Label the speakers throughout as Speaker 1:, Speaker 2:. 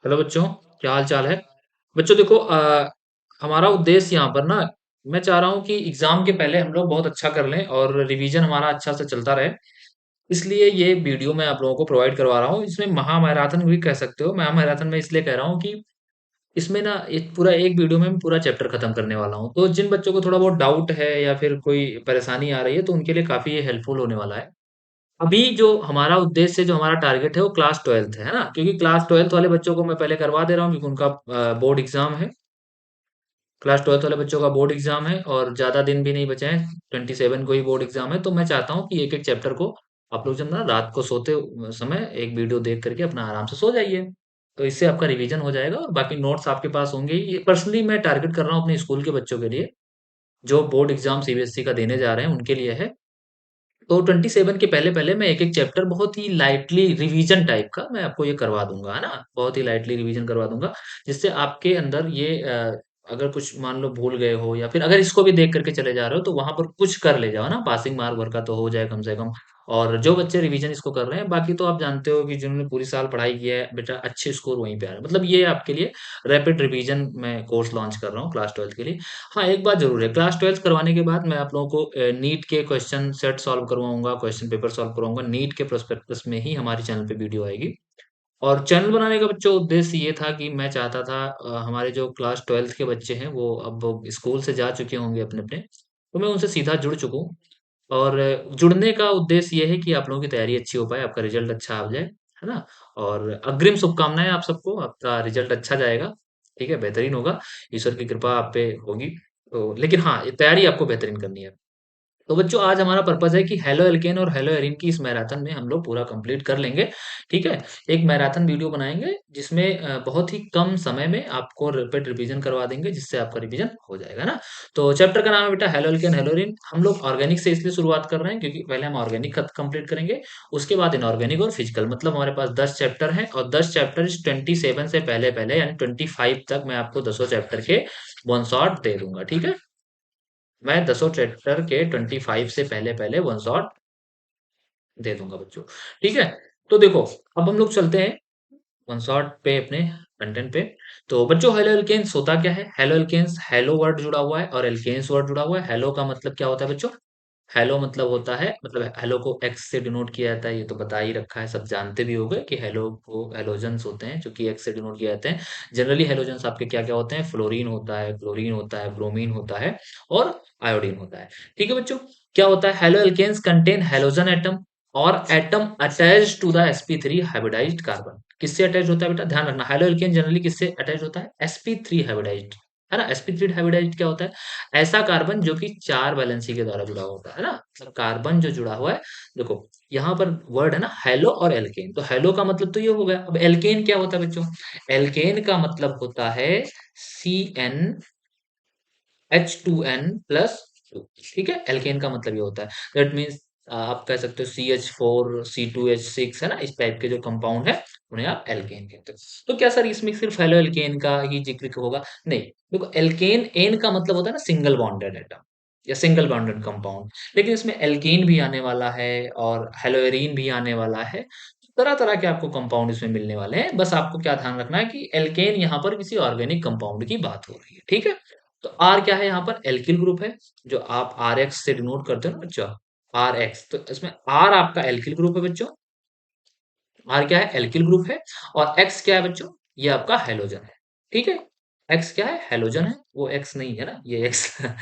Speaker 1: Hello बच्चों, क्या हाल चाल है? बच्चों देखो, हमारा उद्देश्य यहाँ पर ना, मैं चाह रहा हूँ कि एग्जाम के पहले हम लोग बहुत अच्छा कर लें और रिवीजन हमारा अच्छा से चलता रहे। इसलिए ये वीडियो मैं आप लोगों को प्रोवाइड करवा रहा हूँ। इसमें महामैराथन भी कह सकते हो। महामैराथन में इसलिए कह रहा हूँ कि इसमें ना एक पूरा एक वीडियो में मैं पूरा चैप्टर खत्म करने वाला हूँ। तो जिन बच्चों को थोड़ा बहुत डाउट है या फिर कोई परेशानी आ रही है, तो उनके लिए काफी ये हेल्पफुल होने वाला है। अभी जो हमारा उद्देश्य, जो हमारा टारगेट है, वो क्लास 12th है ना, क्योंकि क्लास 12th वाले बच्चों को मैं पहले करवा दे रहा हूँ, क्योंकि उनका बोर्ड एग्जाम है। क्लास 12th वाले बच्चों का बोर्ड एग्जाम है और ज्यादा दिन भी नहीं बचे हैं। 27 को ही बोर्ड एग्जाम है। तो मैं चाहता हूँ कि एक एक चैप्टर को आप लोग जब ना रात को सोते समय एक वीडियो देख करके अपना आराम से सो जाइए। तो इससे आपका रिवीजन हो जाएगा और बाकी नोट्स आपके पास होंगे ही। ये पर्सनली मैं टारगेट कर रहा हूँ अपने स्कूल के बच्चों के लिए, जो बोर्ड एग्जाम सीबीएसई का देने जा रहे हैं, उनके लिए है। तो 27 के पहले पहले मैं एक एक चैप्टर बहुत ही लाइटली रिवीजन टाइप का मैं आपको ये करवा दूंगा, है ना। बहुत ही लाइटली रिवीजन करवा दूंगा, जिससे आपके अंदर ये अगर कुछ मान लो भूल गए हो या फिर अगर इसको भी देख करके चले जा रहे हो, तो वहां पर कुछ कर ले जाओ ना, पासिंग मार्क भर का तो हो जाए कम से कम। और जो बच्चे रिवीजन इसको कर रहे हैं, बाकी तो आप जानते हो कि जिन्होंने पूरी साल पढ़ाई किया है बेटा, अच्छे स्कोर वहीं पे आ रहे हैं। मतलब ये आपके लिए रैपिड रिवीजन मैं कोर्स लॉन्च कर रहा हूँ क्लास 12th के लिए। हाँ, एक बात ज़रूर है, क्लास 12th करवाने के बाद मैं आप लोगों को नीट के क्वेश्चन सेट सॉल्व करवाऊँगा, क्वेश्चन पेपर सॉल्व करवाऊँगा। नीट के प्रोस्पेक्टस में ही हमारे चैनल पे वीडियो आएगी। और चैनल बनाने का बच्चों उद्देश्य ये था कि मैं चाहता था हमारे जो क्लास 12th के बच्चे हैं, वो अब स्कूल से जा चुके होंगे अपने-अपने, तो मैं उनसे सीधा जुड़ चुकूँ। और जुड़ने का उद्देश्य ये है कि आप लोगों की तैयारी अच्छी हो पाए, आपका रिज़ल्ट अच्छा आ जाए, है ना? और अग्रिम शुभकामनाएँ आप सबको, आपका रिज़ल्ट अच्छा जाएगा, ठीक है? बेहतरीन होगा, ईश्वर की कृपा आप पे होगी। तो लेकिन हाँ, ये तैयारी आपको बेहतरीन करनी है। तो बच्चों, आज हमारा पर्पज़ है कि हेलो एल्केन और हेलो एरिन की इस मैराथन में हम लोग पूरा कंप्लीट कर लेंगे, ठीक है? एक मैराथन वीडियो बनाएँगे जिसमें बहुत ही कम समय में आपको रैपिड रिवीजन करवा देंगे, जिससे आपका रिवीजन हो जाएगा ना? तो चैप्टर का नाम है बेटा हेलो एल्केन हेलो एरिन। हम लोग ऑर्गेनिक से इसलिए शुरुआत कर रहे हैं क्योंकि पहले हम ऑर्गेनिक खत कंप्लीट करेंगे, उसके बाद इनऑर्गेनिक और फिजिकल। मतलब हमारे पास 10 चैप्टर हैं और 10 चैप्टर इस 27 से पहले-पहले यानी 25 तक मैं आपको दसों चैप्टर के वन शॉट दे दूँगा, ठीक है? मैं दसों चैप्टर के 25 से पहले-पहले वन शॉट दे दूँगा बच्चों, ठीक है? तो देखो, अब हम लोग चलते हैं वन शॉट पे, अपने कंटेंट पे। तो बच्चों, हेलो एल्केन्स होता क्या है? हेलो एल्केन्स, हेलो वर्ड जुड़ा हुआ है और एल्केन्स वर्ड जुड़ा हुआ है। हेलो का मतलब क्या होता है बच्चों? हेलो मतलब होता है, मतलब हेलो को एक्स से डिनोट किया जाता है, ये तो बता ही रखा है, सब जानते भी होंगे कि हेलो को हैलोजेंस होते हैं जो कि एक्स से डिनोट किए जाते हैं। जनरली हैलोजेंस आपके क्या-क्या होते हैं? फ्लोरीन होता है, क्लोरीन होता है, ब्रोमीन होता है और आयोडीन होता है। ठीक है बच्चों? क्या होता है? Haloalkanes contain halogen atom और atom attached to the sp3 hybridised carbon. किससे अटैच होता है बेटा? ध्यान रखना, हेलो एल्केन जनरली किससे अटैच होता है? sp3 हाइब्रिडाइज्ड, है ना? sp3 हाइब्रिडाइज्ड क्या होता है? ऐसा कार्बन जो कि 4 वैलेंसी के द्वारा जुड़ा होता है ना? मतलब कार्बन जो जुड़ा हुआ है, देखो यहाँ पर वर्ड है ना हेलो और एल्केन, तो हेलो का मतलब तो ये हो गया। अब एल्केन क्या होता है बच्चों? एल्केन का मतलब होता है CnH2n+2, ठीक है? एल्केन का मतलब ये होता है। दैट मीन्स आप कह सकते हो CH4, C2H6, है ना? इस टाइप के जो कंपाउंड है, उन्हें आप एल्केन कहते हो। तो क्या सर इसमें सिर्फ हेलो एल्केन का ही जिक्र होगा? नहीं, देखो एल्केन, एन का मतलब होता है ना सिंगल बॉन्डेड एटम या सिंगल बॉन्डेड कंपाउंड, लेकिन इसमें एल्केन भी आने वाला है और हेलोएरीन भी आने वाला है। तरह-तरह के आपको कंपाउंड इसमें मिलने वाले हैं। बस आपको क्या ध्यान रखना है कि एल्केन यहाँ पर किसी ऑर्गेनिक कंपाउंड की बात हो रही है, ठीक है? तो आर क्या है? यहाँ पर एल्किल ग्रुप है, जो आप आरएक्स से डिनोट करते हो ना बच्चों, आरएक्स। तो इसमें आर आपका एल्किल ग्रुप है बच्चों, आर क्या है? एल्किल ग्रुप है। और एक्स क्या है बच्चों? ये आपका हैलोजन है, ठीक है? एक्स क्या है? हैलोजन है, वो एक्स नहीं है ना, ये एक्स है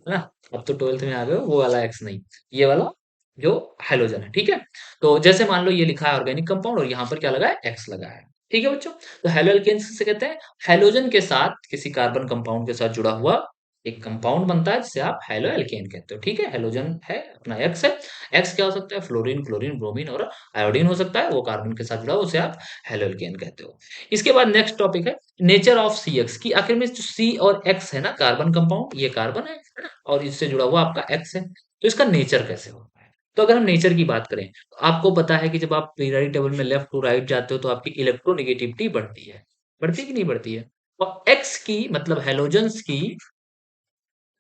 Speaker 1: ना? अब तो 12th में आ गए हो, वो वाला एक्स नहीं, ये वाला जो हैलोजन है, ठीक है? तो जैसे मान लो ये लिखा है ऑर्गेनिक कंपाउंड और यहाँ पर क्या लगा है? एक्स लगा है, ठीक है बच्चों? तो हैलो एल्केन्स किसे कहते हैं? हैलोजन के साथ किसी कार्बन कंपाउंड के साथ जुड़ा हुआ एक कंपाउंड बनता है, जिसे आप हैलो एल्केन कहते हो, ठीक है? हैलोजन है, अपना एक्स है। एक्स क्या हो सकता है? फ्लोरीन, क्लोरीन, ब्रोमीन और आयोडीन हो सकता है, वो कार्बन के साथ जुड़ा हो, उसे आप हेलोल्केन कहते हो। इसके बाद नेक्स्ट टॉपिक है नेचर ऑफ सी एक्स, की आखिर में जो सी और एक्स है ना, कार्बन कंपाउंड, ये कार्बन है ना? और इससे जुड़ा हुआ आपका एक्स है, तो इसका नेचर कैसे होता है? तो अगर हम नेचर की बात करें, तो आपको पता है कि जब आप पीरियोडिक टेबल में लेफ्ट टू राइट जाते हो, तो आपकी इलेक्ट्रोनेगेटिविटी बढ़ती है कि नहीं बढ़ती है? और एक्स की मतलब हैलोजेंस की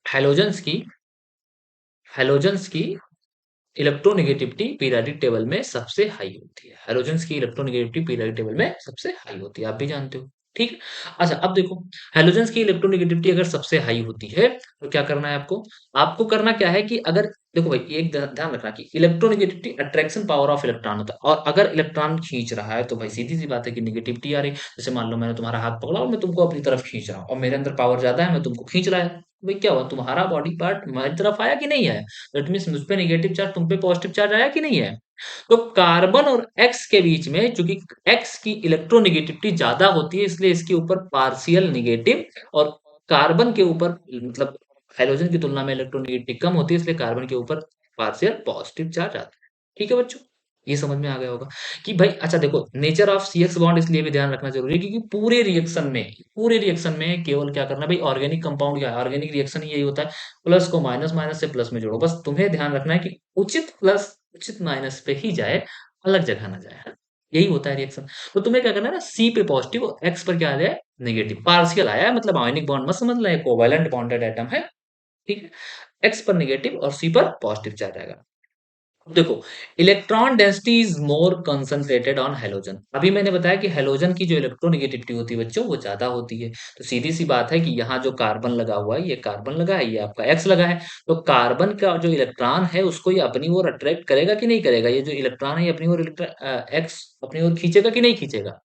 Speaker 1: हैलोजेंस की इलेक्ट्रोनेगेटिविटी पीरियोडिक टेबल में सबसे हाई होती है। हैलोजेंस की इलेक्ट्रोनेगेटिविटी पीरियोडिक टेबल में सबसे हाई होती है, आप भी जानते हो। ठीक है। अच्छा, अब देखो, हैलोजेंस की इलेक्ट्रोनेगेटिविटी अगर सबसे हाई होती है तो क्या करना है आपको? आपको करना क्या है कि अगर देखो भाई, एक ध्यान रखना कि electronegativity attraction power of electron होता है, और अगर इलेक्ट्रॉन खींच रहा है तो भाई सीधी सी बात है कि नेगेटिविटी आ रही है। जैसे मान लो मैंने तुम्हारा हाथ पकड़ा और मैं तुमको अपनी तरफ खींच रहा हूँ और मेरे अंदर पावर ज्यादा है, मैं तुमको खींच रहा है, भाई क्या हुआ, तुम्हारा बॉडी पार्ट मेरी तरफ आया कि नहीं आया? दैट मीन्स मुझ पे नेगेटिव चार्ज, तुम पे पॉजिटिव चार्ज आया कि नहीं है? तो कार्बन और एक्स के बीच में, चूंकि एक्स की इलेक्ट्रोनेगेटिविटी ज्यादा होती है, इसलिए इसके ऊपर पार्शियल नेगेटिव, और कार्बन के ऊपर, मतलब हाइड्रोजन की तुलना में इलेक्ट्रोनेगेटिविटी कम होती है, इसलिए कार्बन के ऊपर पार्शियल पॉजिटिव चार्ज आता है। ठीक है बच्चों, ये समझ में आ गया होगा कि भाई, अच्छा देखो, nature of C X bond इसलिए भी ध्यान रखना जरूरी है क्योंकि पूरे रिएक्शन में केवल क्या करना है भाई, ऑर्गेनिक कंपाउंड क्या है, ऑर्गेनिक रिएक्शन यही होता है, प्लस को माइनस, माइनस से प्लस में जोड़ो। बस तुम्हें ध्यान रखना है कि उचित प्लस उचित माइनस पे ही जाए, अलग जगह ना जाए, है ना? यही होता है रिएक्शन। तो तुम्हें क्या करना है ना, सी पे पॉजिटिव और एक्स पर क्या आ जाए, नेगेटिव। पार्शियल आया है मतलब आयनिक बॉन्ड मत समझ लो, कोवैलेंट बॉन्डेड एटम है। ठीक है। एक्स पर नेगेटिव और सी पर पॉजिटिव चार्ज आएगा। देखो, electron density is more concentrated on halogen. अभी मैंने बताया कि हेलोजन की जो इलेक्ट्रोनेगेटिविटी होती है बच्चों, वो ज्यादा होती है। तो सीधी सी बात है कि यहाँ जो कार्बन लगा हुआ है, ये कार्बन लगा है, ये आपका एक्स लगा है। तो कार्बन का जो इलेक्ट्रॉन है उसको ये अपनी ओर अट्रैक्ट करेगा कि नहीं करेगा? ये जो इलेक्ट्रॉन है ये अपनी ओर एक्स अपनी ओर खींचेगा कि नहीं खींचेगा?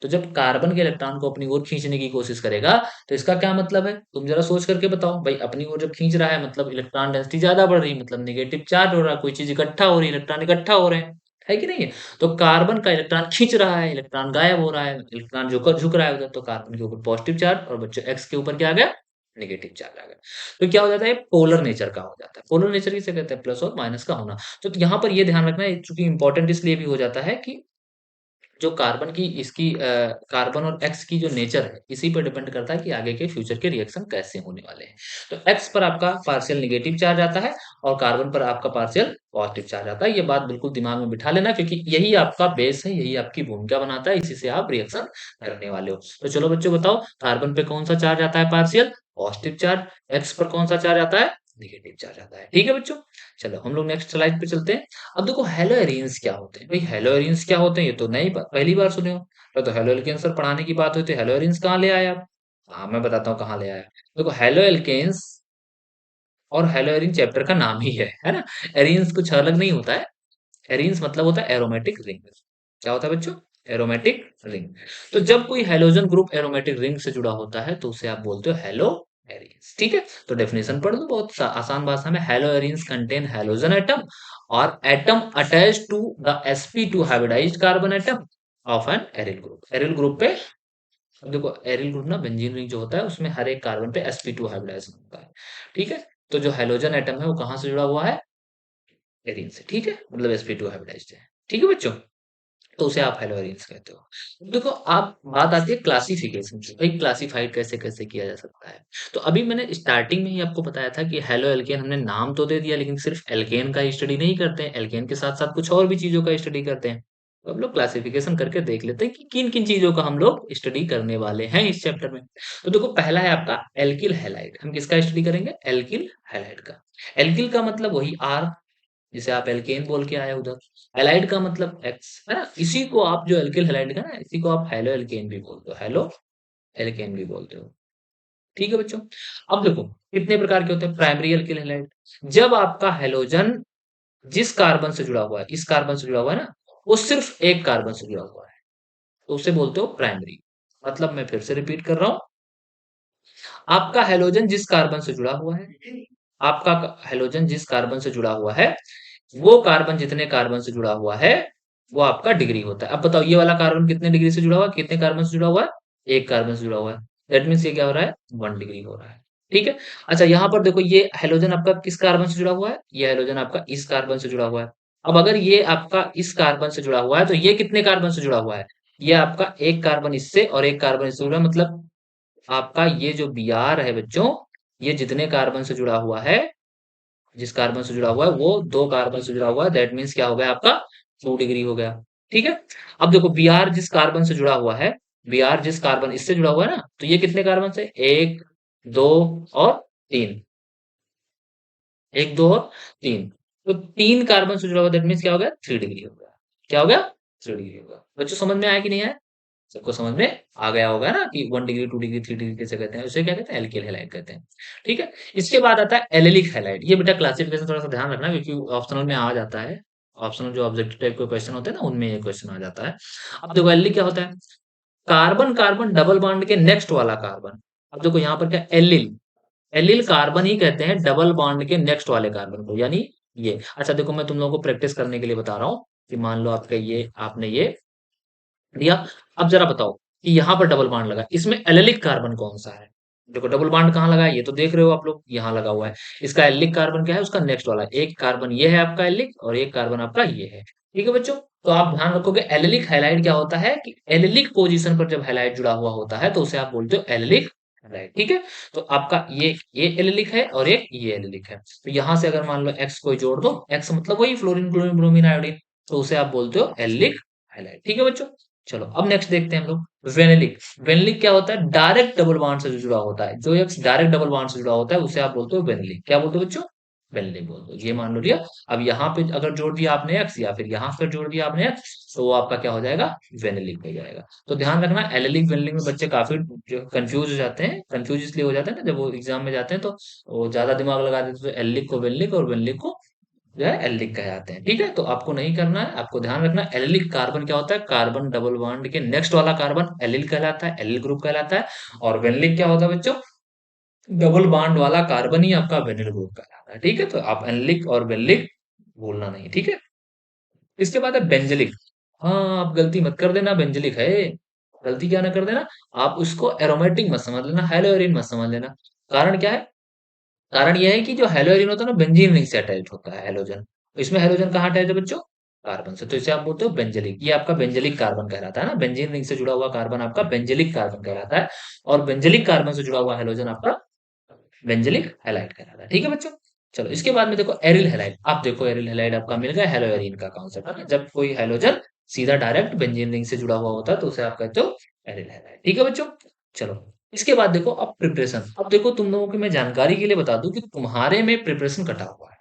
Speaker 1: तो जब कार्बन के इलेक्ट्रॉन को अपनी ओर खींचने की कोशिश करेगा, तो इसका क्या मतलब है, तुम जरा सोच करके बताओ भाई। अपनी ओर जब खींच रहा है मतलब इलेक्ट्रॉन डेंसिटी ज्यादा बढ़ रही है, मतलब नेगेटिव चार्ज हो रहा है, कोई चीज इकट्ठा हो रही है, इलेक्ट्रॉन इकट्ठा हो रहे हैं, है कि नहीं है? तो कार्बन का इलेक्ट्रॉन खींच रहा है, इलेक्ट्रॉन गायब हो रहा है, इलेक्ट्रॉन झुक झुक रहा है उधर, तो कार्बन के ऊपर पॉजिटिव चार्ज और बच्चों एक्स के ऊपर क्या आ गया, नेगेटिव चार्ज आ गया। तो क्या हो जाता है, पोलर नेचर का हो जाता है। पोलर नेचर किसे कहते हैं, प्लस और माइनस का होना। तो यहाँ पर ये ध्यान रखना है, चूंकि इंपॉर्टेंट इसलिए भी हो जाता है कि जो कार्बन की इसकी कार्बन और एक्स की जो नेचर है, इसी पर डिपेंड करता है कि आगे के फ्यूचर के रिएक्शन कैसे होने वाले हैं। तो एक्स पर आपका पार्शियल नेगेटिव चार्ज आता है और कार्बन पर आपका पार्शियल पॉजिटिव चार्ज आता है। ये बात बिल्कुल दिमाग में बिठा लेना, क्योंकि यही आपका बेस है, यही आपकी भूमिका बनाता है, इसी से आप रिएक्शन करने वाले हो। तो चलो बच्चों बताओ, कार्बन पे कौन सा चार्ज आता है, पार्शियल पॉजिटिव चार्ज। एक्स पर कौन सा चार्ज आता है, नेगेटिव चार्ज आता है। ठीक है बच्चों, चलो हम लोग नेक्स्ट स्लाइड पे चलते हैं। अब देखो, हेलो एरिन्स क्या होते हैं भाई? हेलो एरिन्स क्या होते हैं, ये तो नई पहली बार सुने हो। तो हेलो एल्केन्स पर पढ़ाने की बात हुई तो हेलो एरिन्स कहाँ ले आए आप? हाँ, मैं बताता हूँ कहाँ ले आया। देखो, हेलो एल्केन्स और हेलो एरिन चैप्टर का नाम ही है ना? एरिन्स कुछ अलग नहीं होता है। एरिन्स मतलब होता है एरोमेटिक रिंग। क्या होता है बच्चों? Aromatic ring. तो जब कोई हेलोजन ग्रुप एरोमेटिक रिंग से जुड़ा होता है तो उसे आप बोलते हो हेलो एरिन्स। ठीक है। तो डेफिनेशन पढ़ लो बहुत आसान भाषा में। Haloarenes contain halogen atom और atom attach to the sp2 hybridised carbon atom of an aryl group. Aryl group पे, अब देखो एरिल ग्रुप ना, बेंजीन रिंग जो होता है उसमें हर एक कार्बन पे sp2 हाइब्रिडाइजेशन होता है। ठीक है। तो जो हेलोजन एटम है वो कहाँ से जुड़ा हुआ है, एरिन से। ठीक है, मतलब sp2 हाइब्रिडाइज्ड है। ठीक है बच्चों, तो उसे आप हेलो एरिन्स कहते हो। देखो, आप बात आती है क्लासिफिकेशन की, भाई क्लासिफाइड कैसे कैसे किया जा सकता है। तो अभी मैंने स्टार्टिंग में ही आपको बताया था कि हेलो एल्केन, हमने नाम तो दे दिया लेकिन सिर्फ एल्केन का स्टडी नहीं करते हैं, एल्केन के साथ साथ कुछ और भी चीजों का स्टडी करते हैं। तो हम लोग क्लासिफिकेशन करके देख लेते हैं कि किन किन चीजों का हम लोग स्टडी करने वाले हैं इस चैप्टर में। तो देखो, पहला है आपका एल्किल हैलाइड। हम किसका स्टडी करेंगे, एल्किल हैलाइड का। एल्किल का मतलब वही आर, जिसे आप एल्केन बोल के आए उधर। हैलाइड का मतलब एक्स, है ना? इसी को आप जो एल्किल हैलाइड का ना, इसी को आप हेलो एल्केन भी बोलते हो, हेलो एल्केन भी बोलते हो। ठीक है बच्चों। अब देखो, कितने प्रकार के होते हैं प्राइमरी एल्किल हैलाइड। जब आपका हेलोजन जिस कार्बन से जुड़ा हुआ है, इस कार्बन से जुड़ा हुआ है ना, वो सिर्फ एक कार्बन से जुड़ा हुआ है, तो उसे बोलते हो प्राइमरी। मतलब मैं फिर से रिपीट कर रहा हूं, आपका हेलोजन जिस कार्बन से जुड़ा हुआ है, आपका हेलोजन जिस कार्बन से जुड़ा हुआ है, वो कार्बन जितने कार्बन से जुड़ा हुआ है, वो आपका डिग्री होता है। अब बताओ, ये वाला कार्बन कितने डिग्री से जुड़ा हुआ है, कितने कार्बन से जुड़ा हुआ है, एक कार्बन से जुड़ा हुआ है। दैट मीन्स ये क्या हो रहा है, 1 डिग्री हो रहा है। ठीक है। अच्छा, यहाँ पर देखो, ये हेलोजन आपका किस कार्बन से जुड़ा हुआ है, ये हेलोजन आपका इस कार्बन से जुड़ा हुआ है। अब अगर ये आपका इस कार्बन से जुड़ा हुआ है तो ये कितने कार्बन से जुड़ा हुआ है, ये आपका एक कार्बन इससे और एक कार्बन इससे जुड़ा है। मतलब आपका ये जो Br है बच्चों, ये जितने कार्बन से जुड़ा हुआ है, जिस कार्बन से जुड़ा हुआ है वो 2 कार्बन से जुड़ा हुआ है। दैट मीन्स क्या हो गया आपका, 2 डिग्री हो गया। ठीक है। अब देखो, Br जिस कार्बन से जुड़ा हुआ है, Br जिस कार्बन इससे जुड़ा हुआ है ना, तो ये कितने कार्बन से, एक, दो और तीन, एक, दो और तीन। तो 3 कार्बन से जुड़ा हुआ, दैट मीन्स क्या हो गया? 3 डिग्री हो गया। क्या हो गया? 3 डिग्री हो गया। बच्चों समझ में आया कि नहीं आया? सबको समझ में आ गया होगा ना कि 1 डिग्री, 2 डिग्री, 3 डिग्री कैसे कहते हैं? उसे क्या कहते हैं? एल्किल हैलाइड कहते हैं। ठीक है? इसके बाद आता है एलिलिक हैलाइड। ये बेटा क्लासिफिकेशन थोड़ा-सा ध्यान रखना, क्योंकि ऑप्शनल में आ जाता है। ऑप्शनल जो ऑब्जेक्टिव टाइप के क्वेश्चन होते हैं ना, उनमें ये क्वेश्चन आ जाता है। अब देखो एलिलिक क्या होता है? कार्बन-कार्बन डबल बॉन्ड के नेक्स्ट वाला कार्बन। अब देखो यहाँ पर क्या एलिल, एलिल कार्बन ही कहते हैं डबल बॉन्ड के नेक्स्ट वाले कार्बन को, यानी ये। अच्छा देखो, मैं तुम लोगों को प्रैक्टिस करने के लिए बता रहा हूँ कि मान लो आपका ये, आपने ये दिया। अब जरा बताओ कि यहाँ पर डबल बॉन्ड लगा, इसमें एलिलिक कार्बन कौन सा है? देखो डबल बॉन्ड कहाँ लगा है, ये तो देख रहे हो आप लोग, यहाँ लगा हुआ है। इसका एलिलिक कार्बन क्या है? उसका नेक्स्ट वाला, एक कार्बन ये है आपका एलिलिक, और एक कार्बन आपका ये है। ठीक है बच्चों? तो आप ध्यान रखोगे एलिलिक हैलाइड क्या होता है कि एलिलिक पोजीशन पर जब हैलाइड जुड़ा हुआ होता है तो उसे आप बोलते हो एलिलिक हैलाइड। ठीक है? तो आपका ये एलिलिक है और एक ये एलिलिक है। तो यहाँ से अगर मान लो एक्स कोई जोड़ दो, एक्स मतलब वही फ्लोरीन क्लोरीन ब्रोमीन आयोडीन, तो उसे आप बोलते हो एलिलिक हैलाइड। ठीक है बच्चों? चलो अब नेक्स्ट देखते हैं हम लोग वेनेलिक। वेनेलिक क्या होता है? डायरेक्ट डबल बॉन्ड से जो जुड़ा होता है, जो एक्स डायरेक्ट डबल बॉन्ड से जुड़ा होता है उसे आप बोलते हो वेनेलिक। क्या बोलते हो बच्चों? वेनेलिक बोलते हो। ये मान लो लिया। अब यहाँ पे अगर जोड़ दिया आपने एक्स, या फिर यहाँ पर जोड़ दिया आपने एक्स, तो वो आपका क्या हो जाएगा? वेनेलिक हो जाएगा। तो ध्यान रखना एलेलिक वेनेलिक में बच्चे काफी जो कंफ्यूज हो जाते हैं। कंफ्यूज इसलिए हो जाते हैं ना, जब वो एग्जाम में जाते हैं तो वो ज्यादा दिमाग लगा देते हैं, तो एलिक को वेनेलिक और वेनेलिक को जो है एल्डिक कहलाते हैं। ठीक है? तो आपको नहीं करना है, आपको ध्यान रखना है एलिलिक कार्बन क्या होता है? कार्बन डबल बॉन्ड के नेक्स्ट वाला कार्बन एलिल कहलाता है, एलिल ग्रुप कहलाता है। और वेनिलिक क्या होता है बच्चों? डबल बॉन्ड वाला कार्बन ही आपका वेनिल ग्रुप कहलाता है। ठीक है? तो आप एलिलिक और वेनिलिक भूलना नहीं। ठीक है? इसके बाद है बेंजलिक। हाँ, आप गलती मत कर देना, बेंजलिक है। गलती क्या ना कर देना, आप उसको एरोमेटिक मत समझ लेना, हेलोइरिन मत समझ लेना। कारण क्या है? कारण यह है कि जो हेलोजन होता है ना, बेंजीन रिंग से अटैच होता है हेलोजन। इसमें हेलोजन कहाँ अटैच है बच्चों? कार्बन से। तो इसे आप बोलते हो बेंजलिक। ये आपका बेंजलिक कार्बन कहलाता है ना, बेंजीन रिंग से जुड़ा हुआ कार्बन आपका बेंजलिक कार्बन कहलाता है। और बेंजलिक कार्बन से जुड़ा हुआ हेलोजन आपका बेंजलिक हैलाइड कहलाता है। ठीक है बच्चों? चलो इसके बाद में देखो एरिल हैलाइड। आप देखो एरिल हैलाइड आपका मिल गया हेलोएरिन का कॉन्सेप्ट है ना, जब कोई हेलोजन सीधा डायरेक्ट बेंजीन रिंग से जुड़ा हुआ होता है तो उसे आप कहते हो एरिल हैलाइड। ठीक है बच्चों? चलो इसके बाद देखो अब प्रिपरेशन। अब देखो तुम लोगों की मैं जानकारी के लिए बता दूं कि तुम्हारे में प्रिपरेशन कटा हुआ है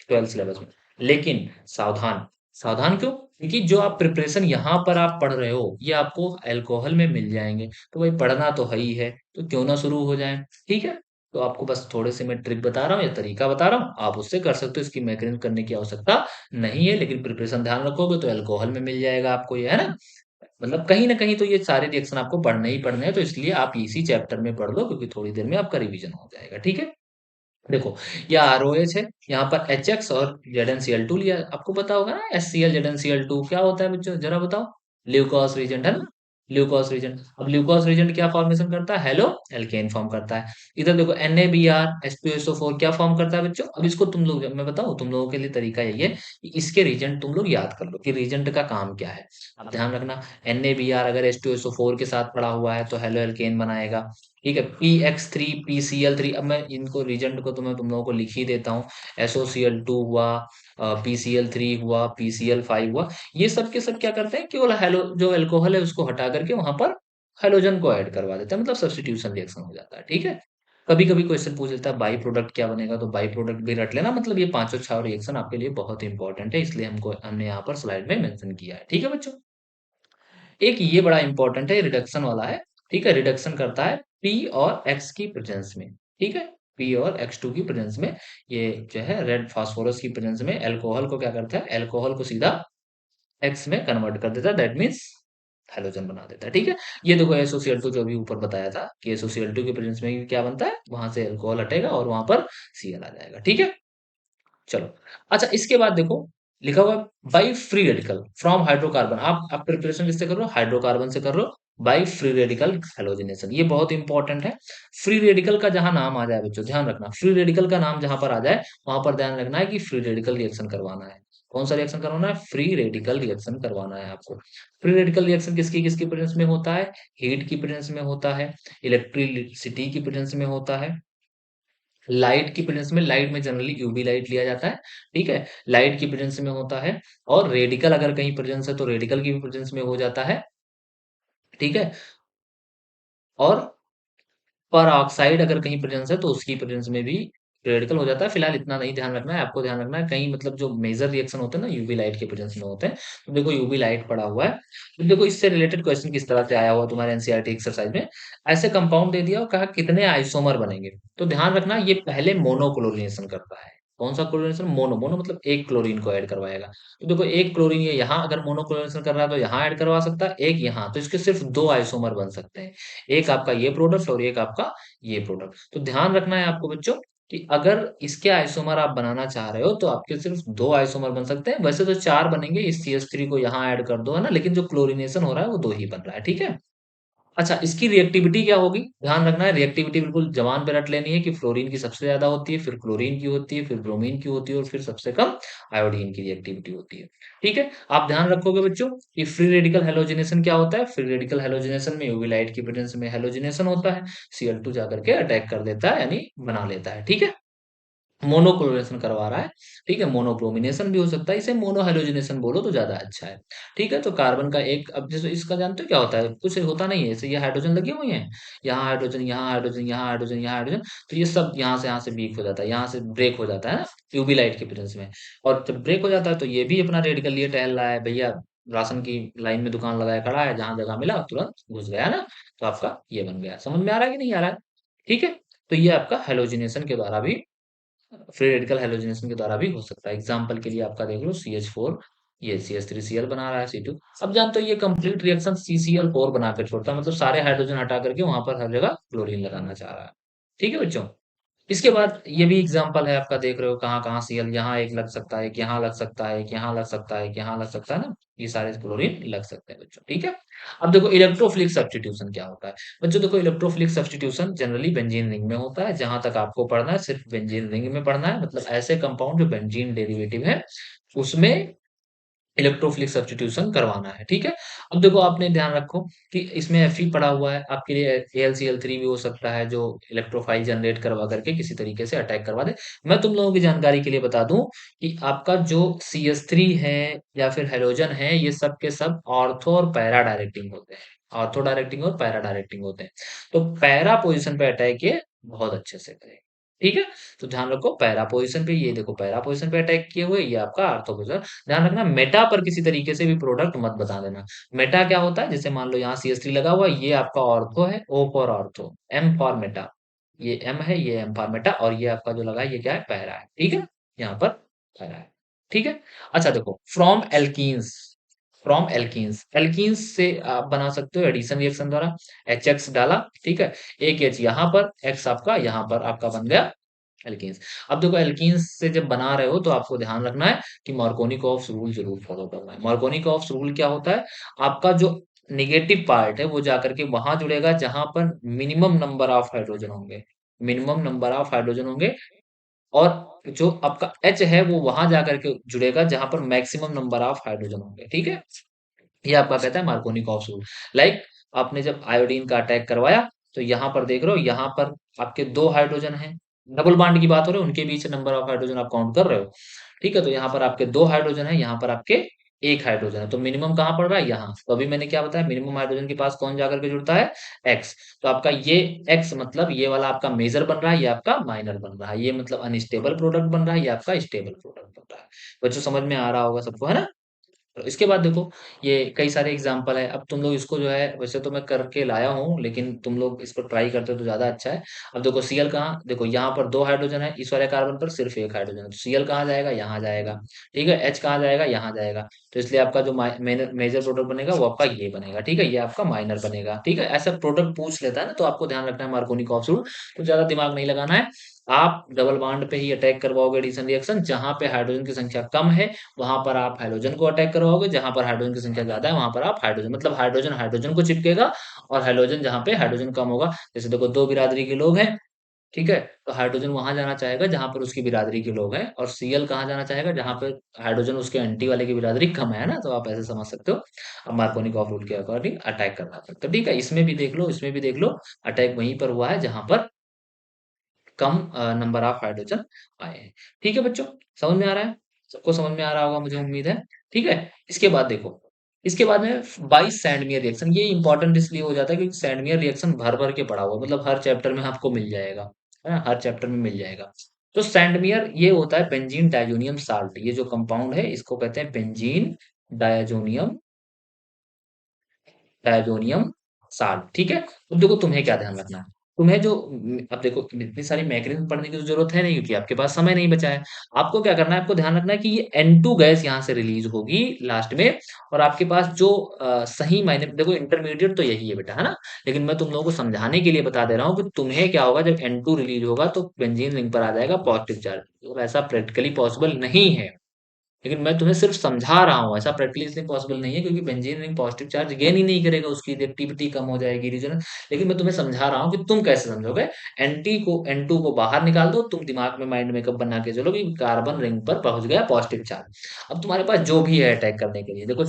Speaker 1: 12th सिलेबस में। लेकिन सावधान, सावधान क्यों? क्योंकि जो आप प्रिपरेशन यहाँ पर आप पढ़ रहे हो ये आपको अल्कोहल में मिल जाएंगे। तो भाई पढ़ना तो है ही है, तो क्यों ना शुरू हो जाए। ठीक है? तो आपको बस थोड़े से मैं ट्रिक बता रहा हूँ या तरीका बता रहा हूँ, आप उससे कर सकते हो, इसकी मैकेनिज्म करने की आवश्यकता नहीं है। लेकिन प्रिपरेशन ध्यान रखोगे तो अल्कोहल में मिल जाएगा आपको, ये है ना। मतलब कहीं ना कहीं तो ये सारे रिएक्शन आपको पढ़ने ही पढ़ने हैं, तो इसलिए आप इसी चैप्टर में पढ़ लो, क्योंकि थोड़ी देर में आपका रिवीजन हो जाएगा। ठीक है? देखो ये आरओएच है, यहाँ पर एच और ZnCl2 लिया। आपको पता होगा ना HCl ZnCl2 क्या होता है बच्चों, जरा बताओ। ल्यूकोस रीजेंट है ना, ल्यूकोस रीजेंट। अब ल्यूकोस रीजेंट क्या फॉर्मेशन करता है? हेलो एल्केन फॉर्म करता है। इधर देखो NaBr H2SO4 क्या फॉर्म करता है बच्चों? अब इसको तुम लोग, मैं बताऊं तुम लोगों के लिए तरीका यही है कि इसके रीजेंट तुम लोग याद कर लो कि रीजेंट का काम क्या है। अब ध्यान रखना, NaBr अगर H2SO4 के साथ पड़ा हुआ है तो हेलो एल्केन बनाएगा। ठीक है? PX3 PCl3। अब मैं इनको रीजेंट को तो मैं तुम लोगों को लिख ही देता हूँ। SOCl2 हुआ, PCl3 हुआ, PCl5 हुआ। ये सब के सब क्या करते हैं, केवल हेलो जो अल्कोहल है उसको हटा करके वहां पर हेलोजन को ऐड करवा देते हैं, मतलब सब्स्टिट्यूशन रिएक्शन हो जाता है। ठीक है? कभी कभी क्वेश्चन पूछ लेता है बाई प्रोडक्ट क्या बनेगा, तो बाई प्रोडक्ट भी रट लेना। मतलब ये पांचों छह रिएक्शन आपके लिए बहुत इंपॉर्टेंट है, इसलिए हमने यहाँ पर स्लाइड में मेंशन किया है। ठीक है बच्चों? एक ये बड़ा इंपॉर्टेंट है, रिडक्शन वाला है। ठीक है? रिडक्शन करता है पी और एक्स की प्रेजेंस में। ठीक है? पी और X2 की प्रेजेंस में, ये जो है रेड फास्फोरस की प्रेजेंस में अल्कोहल को क्या करता है? अल्कोहल को सीधा एक्स में कन्वर्ट कर देता है, दैट मीन्स हेलोजन बना देता है। ठीक है? ये देखो SOCl2 जो अभी ऊपर बताया था कि SOCl2 की प्रेजेंस में क्या बनता है, वहां से अल्कोहल हटेगा और वहां पर Cl आ जाएगा। ठीक है? चलो, अच्छा इसके बाद देखो लिखा हुआ है by free radical from hydrocarbon. आप प्रिपरेशन किससे कर रहे हो? हाइड्रोकार्बन से कर रहे हो, बाई फ्री रेडिकल हैलोजिनेशन। ये बहुत इंपॉर्टेंट है। फ्री रेडिकल का जहां नाम आ जाए बच्चों, ध्यान रखना, फ्री रेडिकल का नाम जहां पर आ जाए वहां पर ध्यान रखना है कि फ्री रेडिकल रिएक्शन करवाना है। कौन सा रिएक्शन करवाना है? फ्री रेडिकल रिएक्शन करवाना है आपको। फ्री रेडिकल रिएक्शन किसकी किसकी प्रेजेंस में होता है? हीट की प्रेजेंस में होता है, इलेक्ट्रिसिटी की प्रेजेंस में होता है, लाइट की प्रेजेंस में। लाइट में जनरली यूवी लाइट लिया जाता है। ठीक है? लाइट की प्रेजेंस में होता है। और रेडिकल अगर कहीं प्रेजेंस है तो रेडिकल की भी प्रेजेंस में हो जाता है। ठीक है? और पर ऑक्साइड अगर कहीं प्रेजेंस है तो उसकी प्रेजेंस में भी रेडिकल हो जाता है। फिलहाल इतना नहीं ध्यान रखना है, आपको ध्यान रखना है कहीं मतलब जो मेजर रिएक्शन होते हैं ना यूवी लाइट के प्रेजेंस में होते हैं। तो देखो यूवी लाइट पड़ा हुआ है, तो देखो इससे रिलेटेड क्वेश्चन किस तरह से आया हुआ तुम्हारे एनसीईआरटी एक्सरसाइज में। ऐसे कंपाउंड दे दिया और कहा कितने आइसोमर बनेंगे। तो ध्यान रखना ये पहले मोनोक्लोरिनेशन करता है। कौन सा क्लोरीनेशन? मोनो। मोनो मतलब एक क्लोरीन को ऐड करवाएगा। तो देखो एक क्लोरीन ये यहाँ अगर मोनोक्लोरिनेशन कर रहा है तो यहाँ ऐड करवा सकता है, एक यहाँ, तो इसके सिर्फ दो आइसोमर बन सकते हैं। एक आपका ये प्रोडक्ट और एक आपका ये प्रोडक्ट। तो ध्यान रखना है आपको बच्चों कि अगर इसके आइसोमर आप बनाना चाह रहे हो तो आपके सिर्फ दो आइसोमर बन सकते हैं। वैसे तो चार बनेंगे, इस CH3 को यहाँ ऐड कर दो, है ना, लेकिन जो क्लोरीनेशन हो रहा है वो दो ही बन रहा है। ठीक है। अच्छा, इसकी रिएक्टिविटी क्या होगी? ध्यान रखना है, रिएक्टिविटी बिल्कुल जबान पे रट लेनी है कि फ्लोरीन की सबसे ज्यादा होती है, फिर क्लोरीन की होती है, फिर ब्रोमीन की होती है और फिर सबसे कम आयोडीन की रिएक्टिविटी होती है। ठीक है। आप ध्यान रखोगे बच्चों कि फ्री रेडिकल हेलोजिनेशन क्या होता है? फ्री रेडिकल हेलोजिनेशन में यूवी लाइट की प्रेजेंस में हेलोजिनेशन होता है, Cl2 जाकर के अटैक कर देता है, यानी बना लेता है। ठीक है। मोनोक्लोरेशन करवा रहा है। ठीक है। मोनोब्रोमिनेशन भी हो सकता है, इसे मोनोहेलोजिनेशन बोलो तो ज्यादा अच्छा है। ठीक है। तो कार्बन का एक, अब जैसे इसका जानते हो क्या होता है? कुछ होता नहीं है, जैसे ये हाइड्रोजन लगे हुए हैं, यहाँ हाइड्रोजन, यहाँ हाइड्रोजन, यहाँ हाइड्रोजन, यहाँ हाइड्रोजन, तो ये सब यहाँ से वीक हो जाता है, यहाँ से ब्रेक हो जाता है ना, यूवी लाइट के प्रेजेंस में। और जब ब्रेक हो जाता है तो ये भी अपना रेडिकल लिए टहल रहा है भैया, राशन की लाइन में दुकान लगाया खड़ा है, जहां जगह मिला तुरंत घुस गया ना। तो आपका ये बन गया। समझ में आ रहा है कि नहीं आ रहा है? ठीक है। तो ये आपका हेलोजिनेशन के द्वारा भी, फ्री रेडिकल हेलोजनेशन के द्वारा भी हो सकता है। एग्जाम्पल के लिए आपका देख लो CH4, ये CH3Cl बना रहा है C2। अब जानते हो ये कंप्लीट रिएक्शन CCl4 बना के छोड़ता है, मतलब सारे हाइड्रोजन हटा करके वहां पर हर जगह क्लोरीन लगाना चाह रहा है। ठीक है बच्चों। इसके बाद ये भी एग्जांपल है आपका, देख रहे हो कहाँ कहाँ Cl, यहाँ एक लग सकता है, एक यहाँ लग सकता है, एक यहाँ लग सकता है, एक यहाँ लग सकता है ना। ये सारे क्लोरीन लग सकते हैं बच्चों। ठीक है। अब देखो इलेक्ट्रोफिलिक सब्स्टिट्यूशन क्या होता है। बच्चों देखो electrophilic substitution generally benzene ring में होता है, जहां तक आपको पढ़ना है सिर्फ बेंजीन रिंग में पढ़ना है, मतलब ऐसे कंपाउंड जो बेंजीन डेरिवेटिव है उसमें इलेक्ट्रोफिलिक सब्स्टिट्यूशन करवाना है। ठीक है। अब देखो आपने ध्यान रखो कि इसमें Fe पड़ा हुआ है, आपके लिए AlCl3 भी हो सकता है जो इलेक्ट्रोफाइल जनरेट करवा करके किसी तरीके से अटैक करवा दे। मैं तुम लोगों की जानकारी के लिए बता दूं कि आपका जो CH3 है या फिर हेलोजन है, ये सब के सब ऑर्थो और पैरा डायरेक्टिंग होते हैं। ऑर्थो डायरेक्टिंग और पैरा डायरेक्टिंग होते हैं। तो पैरा पोजिशन पे अटैक ये बहुत अच्छे से करेगा। ठीक है। तो ध्यान रखो पैरा पोजिशन पे, ये देखो पैरा पोजिशन पे अटैक किए हुए, ये आपका आर्थो पोजिशन। ध्यान रखना मेटा पर किसी तरीके से भी प्रोडक्ट मत बता देना। मेटा क्या होता है? जैसे मान लो यहाँ CH3 लगा हुआ है, ये आपका ऑर्थो है, O for ortho, M for Meta. ये M है, ये M फॉर मेटा, और ये आपका जो लगा है ये क्या है? पैरा है। ठीक है। यहाँ पर पैरा है। ठीक है। अच्छा देखो from alkenes, from alkenes, alkenes से आप बना सकते हो एडिशन रिएक्शन द्वारा। HX डाला, ठीक है, एक H यहाँ पर, X आपका यहाँ पर आपका बन गया एल्कीन्स। अब देखो एल्कीन्स से जब बना रहे हो तो आपको ध्यान रखना है कि मार्कोनिकॉफ्स रूल जरूर फॉलो करना है। मार्कोनिकॉफ्स रूल क्या होता है? आपका जो नेगेटिव पार्ट है वो जाकर के वहां जुड़ेगा जहां पर मिनिमम नंबर ऑफ हाइड्रोजन होंगे, मिनिमम नंबर ऑफ हाइड्रोजन होंगे। और जो आपका H है वो वहां जाकर के जुड़ेगा जहां पर मैक्सिमम नंबर ऑफ हाइड्रोजन होंगे। ठीक है। ये आपका कहता है मार्कोनिकॉफ रूल। लाइक आपने जब आयोडीन का अटैक करवाया तो यहाँ पर देख रहे हो, यहाँ पर आपके दो हाइड्रोजन हैं, डबल बॉन्ड की बात हो रही है, उनके बीच नंबर ऑफ हाइड्रोजन आप काउंट कर रहे हो। ठीक है। तो यहाँ पर आपके दो हाइड्रोजन है, यहाँ पर आपके एक हाइड्रोजन है, तो मिनिमम कहाँ पड़ रहा है? यहाँ। तो अभी मैंने क्या बताया, मिनिमम हाइड्रोजन के पास कौन जाकर के जुड़ता है? एक्स। तो आपका ये एक्स मतलब ये वाला आपका मेजर बन रहा है, ये आपका माइनर बन रहा है, ये मतलब अनस्टेबल प्रोडक्ट बन रहा है, ये आपका स्टेबल प्रोडक्ट बन रहा है। बच्चों समझ में आ रहा होगा सबको, है ना? तो इसके बाद देखो ये कई सारे एग्जाम्पल है। अब तुम लोग इसको जो है, वैसे तो मैं करके लाया हूँ लेकिन तुम लोग इसको ट्राई करते हो तो ज्यादा अच्छा है। अब देखो Cl कहाँ, देखो यहाँ पर दो हाइड्रोजन है, इस वाले कार्बन पर सिर्फ एक हाइड्रोजन है, तो Cl कहाँ जाएगा? यहाँ जाएगा। ठीक है। H कहाँ जाएगा? यहाँ जाएगा। तो इसलिए आपका जो मेजर प्रोडक्ट बनेगा वो आपका ये बनेगा। ठीक है। ये आपका माइनर बनेगा। ठीक है। ऐसा प्रोडक्ट पूछ लेता है ना, तो आपको ध्यान रखना है मार्कोनिकॉफ रूल। तो ज्यादा दिमाग नहीं लगाना है। आप डबल बॉन्ड पे ही अटैक करवाओगे एडिशन रिएक्शन, जहां पे हाइड्रोजन की संख्या कम है वहां पर आप हाइड्रोजन को अटैक करवाओगे, जहां पर हाइड्रोजन की संख्या ज्यादा है वहां पर आप हाइड्रोजन, मतलब हाइड्रोजन हाइड्रोजन को चिपकेगा, और हाइड्रोजन जहां पे हाइड्रोजन कम होगा, जैसे देखो दो बिरादरी के लोग हैं, ठीक है, तो हाइड्रोजन वहां जाना चाहेगा जहां पर उसकी बिरादरी के लोग हैं, और Cl कहाँ जाना चाहेगा? जहां पर हाइड्रोजन उसके एंटी वाले की बिरादरी कम है ना। तो आप ऐसे समझ सकते हो। अब मार्कोनिकॉफ रूल के अकॉर्डिंग अटैक करना सकते हो। ठीक है। इसमें भी देख लो, इसमें भी देख लो, अटैक वहीं पर हुआ है जहां पर कम नंबर ऑफ हाइड्रोजन आए हैं। ठीक है बच्चों, समझ में आ रहा है? सबको समझ में आ रहा होगा मुझे उम्मीद है। ठीक है। इसके बाद देखो, इसके बाद में बाइस सैंडमियर रिएक्शन, ये इंपॉर्टेंट इसलिए हो जाता है क्योंकि सैंडमियर रिएक्शन भर भर के पड़ा हुआ, मतलब हर चैप्टर में आपको मिल जाएगा, है ना, हर चैप्टर में मिल जाएगा। तो सैंडमियर ये होता है बेंजीन डायजोनियम साल्ट, ये जो कंपाउंड है इसको कहते हैं बेंजीन डायजोनियम डायजोनियम साल्ट, ठीक है। अब देखो तुम्हें क्या ध्यान रखना है, तुम्हें जो अब देखो इतनी सारी मैकेनिज्म पढ़ने की तो जरूरत है नहीं, क्योंकि आपके पास समय नहीं बचा है। आपको क्या करना है, आपको ध्यान रखना है कि ये N2 गैस यहाँ से रिलीज होगी लास्ट में, और आपके पास जो सही मायने में देखो इंटरमीडिएट तो यही है बेटा, है ना। लेकिन मैं तुम लोगों को समझाने के लिए बता दे रहा हूँ कि तुम्हें क्या होगा, जब N2 रिलीज होगा तो बेंजीन रिंग पर आ जाएगा पॉजिटिव चार्ज, और ऐसा प्रैक्टिकली पॉसिबल नहीं है। लेकिन मैं तुम्हें सिर्फ समझा रहा हूँ, ऐसा प्रैक्टिकली इसलिए पॉसिबल नहीं है क्योंकि benzene ring positive charge gain ही नहीं करेगा, उसकी रिएक्टिविटी कम हो जाएगी रीजन। लेकिन मैं तुम्हें समझा रहा हूँ कि तुम कैसे समझोगे। N2 को बाहर निकाल दो, तुम दिमाग में माइंड मेकअप बना के चलो कि कार्बन रिंग पर पहुंच गया पॉजिटिव चार्ज। अब तुम्हारे पास जो भी है अटैक करने के लिए, देखो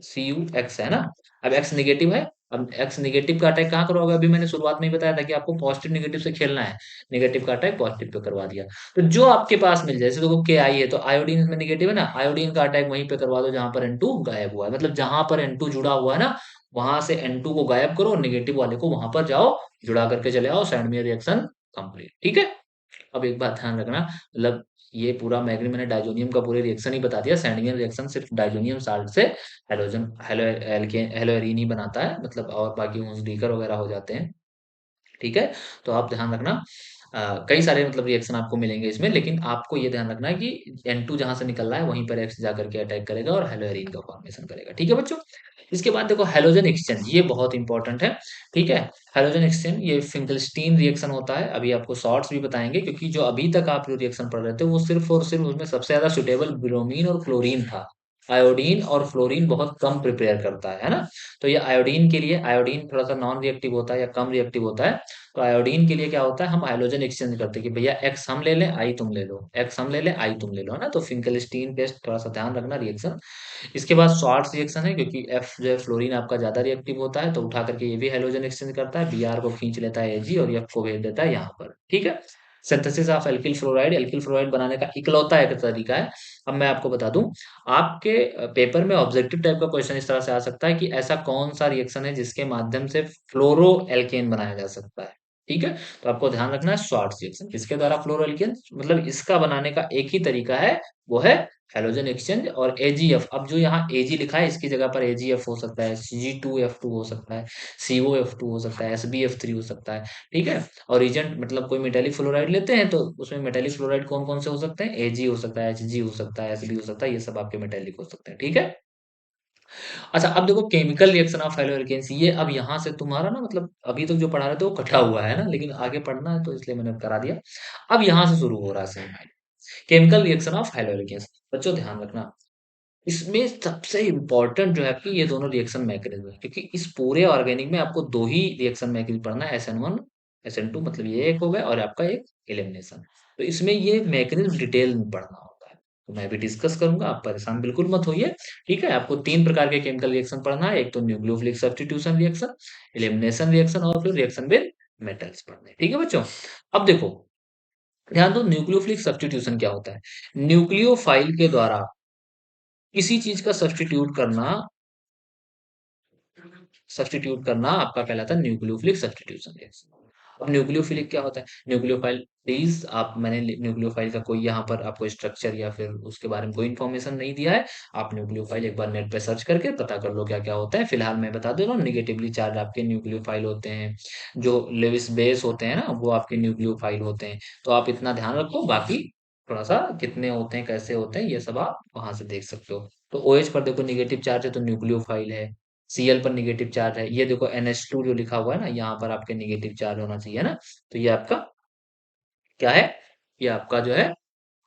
Speaker 1: Cu2x है ना। अब एक्स निगेटिव है। अब एक्स निगेटिव का अटैक कहाँ करोगे, अभी मैंने शुरुआत में ही बताया था कि आपको पॉजिटिव निगेटिव से खेलना है। निगेटिव का अटैक पॉजिटिव पे करवा दिया। तो जो आपके पास मिल जाए, जैसे देखो के आई है तो आयोडीन इसमें निगेटिव है ना, आयोडीन का अटैक वहीं पे करवा दो जहां पर N2 गायब हुआ है, मतलब जहां पर N2 जुड़ा हुआ है ना, वहां से N2 को गायब करो, निगेटिव वाले को वहां पर जाओ, जुड़ा करके चले आओ, सैंडमियर रिएक्शन कंप्लीट, ठीक है। अब एक बात ध्यान रखना, मतलब ये पूरा मैग्नी मैंने डाइजोनियम का पूरे रिएक्शन ही बता दिया। सैंडवियर रिएक्शन सिर्फ डाइजोनियम साल्ट से हेलोजन हेलोएरीन ही बनाता है, मतलब और बाकी डीकर वगैरह हो जाते हैं, ठीक है। तो आप ध्यान रखना, कई सारे मतलब रिएक्शन आपको मिलेंगे इसमें, लेकिन आपको ये ध्यान रखना है कि N2 जहां से निकल रहा है वहीं पर X जाकर के अटैक करेगा और हेलोएरीन का फॉर्मेशन करेगा, ठीक है बच्चों। इसके बाद देखो हेलोजन एक्सचेंज, ये बहुत इंपॉर्टेंट है, ठीक है। हेलोजन एक्सचेंज ये फिंकलस्टीन रिएक्शन होता है, अभी आपको शॉर्ट्स भी बताएंगे, क्योंकि जो अभी तक आप जो रिएक्शन पढ़ रहे थे वो सिर्फ और सिर्फ उसमें सबसे ज्यादा सुटेबल ब्रोमीन और क्लोरीन था। आयोडीन और फ्लोरीन बहुत कम प्रिपेयर करता है ना। तो ये आयोडीन के लिए, आयोडीन थोड़ा सा नॉन रिएक्टिव होता है या कम रिएक्टिव होता है। तो आयोडीन के लिए क्या होता है, हम हाइड्रोजन एक्सचेंज करते हैं कि भैया एक्स हम ले लें, आई तुम ले लो, एक्स हम ले लें, आई तुम ले लो, है ना। तो फिंकलस्टीन टेस्ट थोड़ा सा ध्यान रखना रिएक्शन। इसके बाद शॉर्ट्स रिएक्शन है, क्योंकि एफ जो है फ्लोरीन आपका ज्यादा रिएक्टिव होता है, तो उठा करके ये भी हाइड्रोजन एक्सचेंज करता है, बीआर को खींच लेता है एजी और एफ को भेज देता है यहाँ पर, ठीक है। सिंथेसिस ऑफ एल्किल फ्लोराइड बनाने का इकलौता एक तरीका है। अब मैं आपको बता दूं, आपके पेपर में ऑब्जेक्टिव टाइप का क्वेश्चन इस तरह से आ सकता है कि ऐसा कौन सा रिएक्शन है जिसके माध्यम से फ्लोरो एल्केन बनाया जा सकता है, ठीक है। तो आपको ध्यान रखना है शॉर्ट रिएक्शन किसके द्वारा, फ्लोरो एल्केन, मतलब इसका बनाने का एक ही तरीका है, वो है हेलोजन एक्सचेंज और एजीएफ। अब जो यहाँ एजी लिखा है इसकी जगह पर एजीएफ हो सकता है, Cg2F2 हो सकता है, COF2 हो सकता है, SbF3 हो सकता है, ठीक है। और एजेंट मतलब कोई मेटेलिक फ्लोराइड लेते हैं तो उसमें मेटेलिक फ्लोराइड कौन कौन से हो सकते हैं, एजी हो सकता है, HG हो सकता है, SB हो सकता है, ये सब आपके मेटेलिक हो सकते हैं, ठीक है। अच्छा अब देखो केमिकल रिएक्शन ऑफ हेलोएल्केन्स, ये अब यहाँ से तुम्हारा ना मतलब अभी तक जो पढ़ा रहे थे वो कटा हुआ है ना, लेकिन आगे पढ़ना है तो इसलिए मैंने करा दिया। अब यहाँ से शुरू हो रहा है सही, केमिकल रिएक्शन ऑफ हेलोएल्केन्स। बच्चों ध्यान रखना, इसमें सबसे इम्पोर्टेंट जो है कि ये दोनों रिएक्शन मैकेनिज्म है, क्योंकि इस पूरे ऑर्गेनिक में आपको दो ही रिएक्शन मैकेनिज्म पढ़ना है, SN1 SN2, मतलब ये एक हो गया और आपका एक एलिमिनेशन। तो इसमें ये मैकेनिज्म डिटेल में पढ़ना होता है, तो मैं भी डिस्कस करूंगा, आप परेशान बिल्कुल मत होइए, ठीक है। आपको तीन प्रकार के केमिकल रिएक्शन पढ़ना है, एक तो nucleophilic substitution reaction, elimination reaction और फिर रिएक्शन विद मेटल्स पढ़ने हैं, ठीक है बच्चों। अब देखो ध्यान दो, न्यूक्लियोफिलिक सब्स्टिट्यूशन क्या होता है, न्यूक्लियोफाइल के द्वारा किसी चीज का सब्स्टिट्यूट करना आपका कहलाता है न्यूक्लियोफिलिक सब्स्टिट्यूशन रिएक्शन। अब न्यूक्लियोफिलिक क्या होता है, न्यूक्लियोफाइल, प्लीज आप, मैंने न्यूक्लियोफाइल का कोई यहाँ पर आपको स्ट्रक्चर या फिर उसके बारे में कोई इन्फॉर्मेशन नहीं दिया है। आप न्यूक्लियोफाइल एक बार नेट पे सर्च करके पता कर लो क्या क्या होता है। फिलहाल मैं बता दे रहा हूँ, निगेटिवली चार्ज आपके न्यूक्लियोफाइल होते हैं, जो लेविस बेस होते हैं ना वो आपके न्यूक्लियोफाइल होते हैं। तो आप इतना ध्यान रखो, बाकी थोड़ा सा कितने होते हैं कैसे होते हैं ये सब आप वहां से देख सकते हो। तो OH पर देखो निगेटिव चार्ज है तो न्यूक्लियोफाइल है, Cl पर निगेटिव चार्ज है, ये देखो NH2 जो लिखा हुआ है ना यहाँ पर आपके निगेटिव चार्ज होना चाहिए ना, तो ये आपका क्या है, ये आपका जो है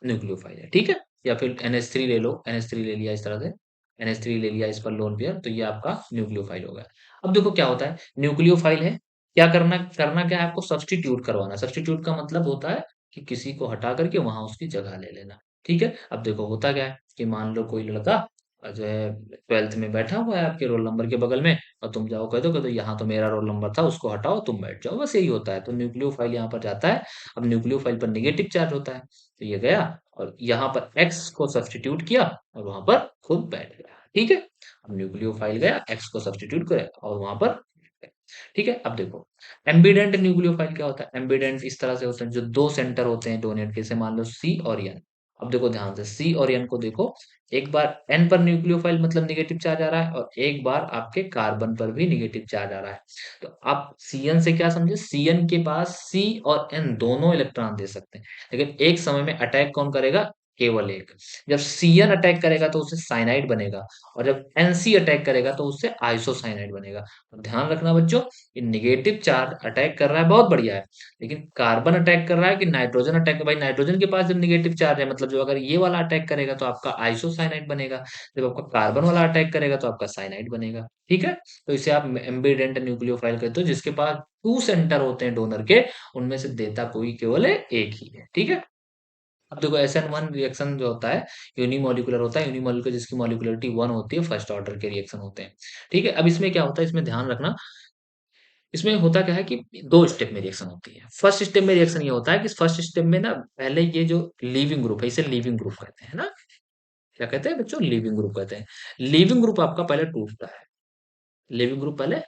Speaker 1: न्यूक्लियोफाइल है, ठीक है। या फिर NH3 ले लो, NH3 ले लिया इस तरह से, NH3 ले लिया इस पर लोन पेयर, तो ये आपका न्यूक्लियोफाइल हो गया। अब देखो क्या होता है, न्यूक्लियोफाइल है, क्या करना करना क्या है आपको, सब्स्टिट्यूट करवाना। सब्स्टिट्यूट का मतलब होता है कि किसी को हटा करके वहां उसकी जगह ले लेना, ठीक है। अब देखो होता क्या है कि मान लो कोई लड़का जो है 12th में बैठा हुआ है आपके रोल नंबर के बगल में, और तुम जाओ कह दो यहाँ तो मेरा रोल नंबर था, उसको हटाओ तुम बैठ जाओ, बस यही होता है। तो न्यूक्लियोफाइल यहाँ पर जाता है, अब न्यूक्लियोफाइल पर निगेटिव चार्ज होता है, तो ये गया और यहाँ पर एक्स को सब्स्टिट्यूट किया और वहां पर खुद बैठ गया, ठीक है। अब न्यूक्लियोफाइल गया, एक्स को सब्स्टिट्यूट करे और वहां पर सकते हैं। ठीक है, अब देखो एम्बिडेंट न्यूक्लियोफाइल क्या होता है? एम्बिडेंट इस तरह से होते हैं जो दो सेंटर होते हैं डोनेट के, जैसे मान लो सी और एन। अब देखो ध्यान से सी और एन को देखो, एक बार एन पर न्यूक्लियोफाइल मतलब निगेटिव चार्ज आ रहा है और एक बार आपके कार्बन पर भी निगेटिव चार्ज आ रहा है। तो आप Cn से क्या समझे? Cn के पास C और N दोनों इलेक्ट्रॉन दे सकते हैं, लेकिन एक समय में अटैक कौन करेगा? केवल एक। जब Cn अटैक करेगा तो उससे साइनाइड बनेगा, और जब Nc अटैक करेगा तो उससे आइसोसाइनाइड बनेगा। तो ध्यान रखना बच्चों, ये नेगेटिव चार्ज अटैक कर रहा है, बहुत बढ़िया है, लेकिन कार्बन अटैक कर रहा है कि नाइट्रोजन अटैक? भाई नाइट्रोजन के पास जब नेगेटिव चार्ज है, मतलब जो अगर ये वाला अटैक करेगा तो आपका आइसोसाइनाइड बनेगा, जब आपका कार्बन वाला अटैक करेगा तो आपका साइनाइड बनेगा। ठीक है, तो इसे आप एम्बिडेंट न्यूक्लियोफाइल कहते हो, जिसके पास टू सेंटर होते हैं डोनर के, उनमें से देता कोई केवल एक ही है। ठीक है, अब देखो SN1 रिएक्शन जो होता है यूनिमोलिकुलर होता है, यूनिमोलिकुलर जिसकी मॉलिक्यूलरिटी 1 होती है, फर्स्ट ऑर्डर के रिएक्शन होते हैं। ठीक है, अब इसमें क्या होता है, इसमें ध्यान रखना, इसमें होता क्या है कि दो स्टेप में रिएक्शन होती है। फर्स्ट स्टेप में रिएक्शन ये होता है कि फर्स्ट स्टेप में ना पहले ये जो लीविंग ग्रुप है, इसे लीविंग ग्रुप कहते हैं ना, क्या कहते हैं बच्चों? लीविंग ग्रुप कहते हैं। लीविंग ग्रुप आपका पहले टूटता है, लिविंग ग्रुप पहले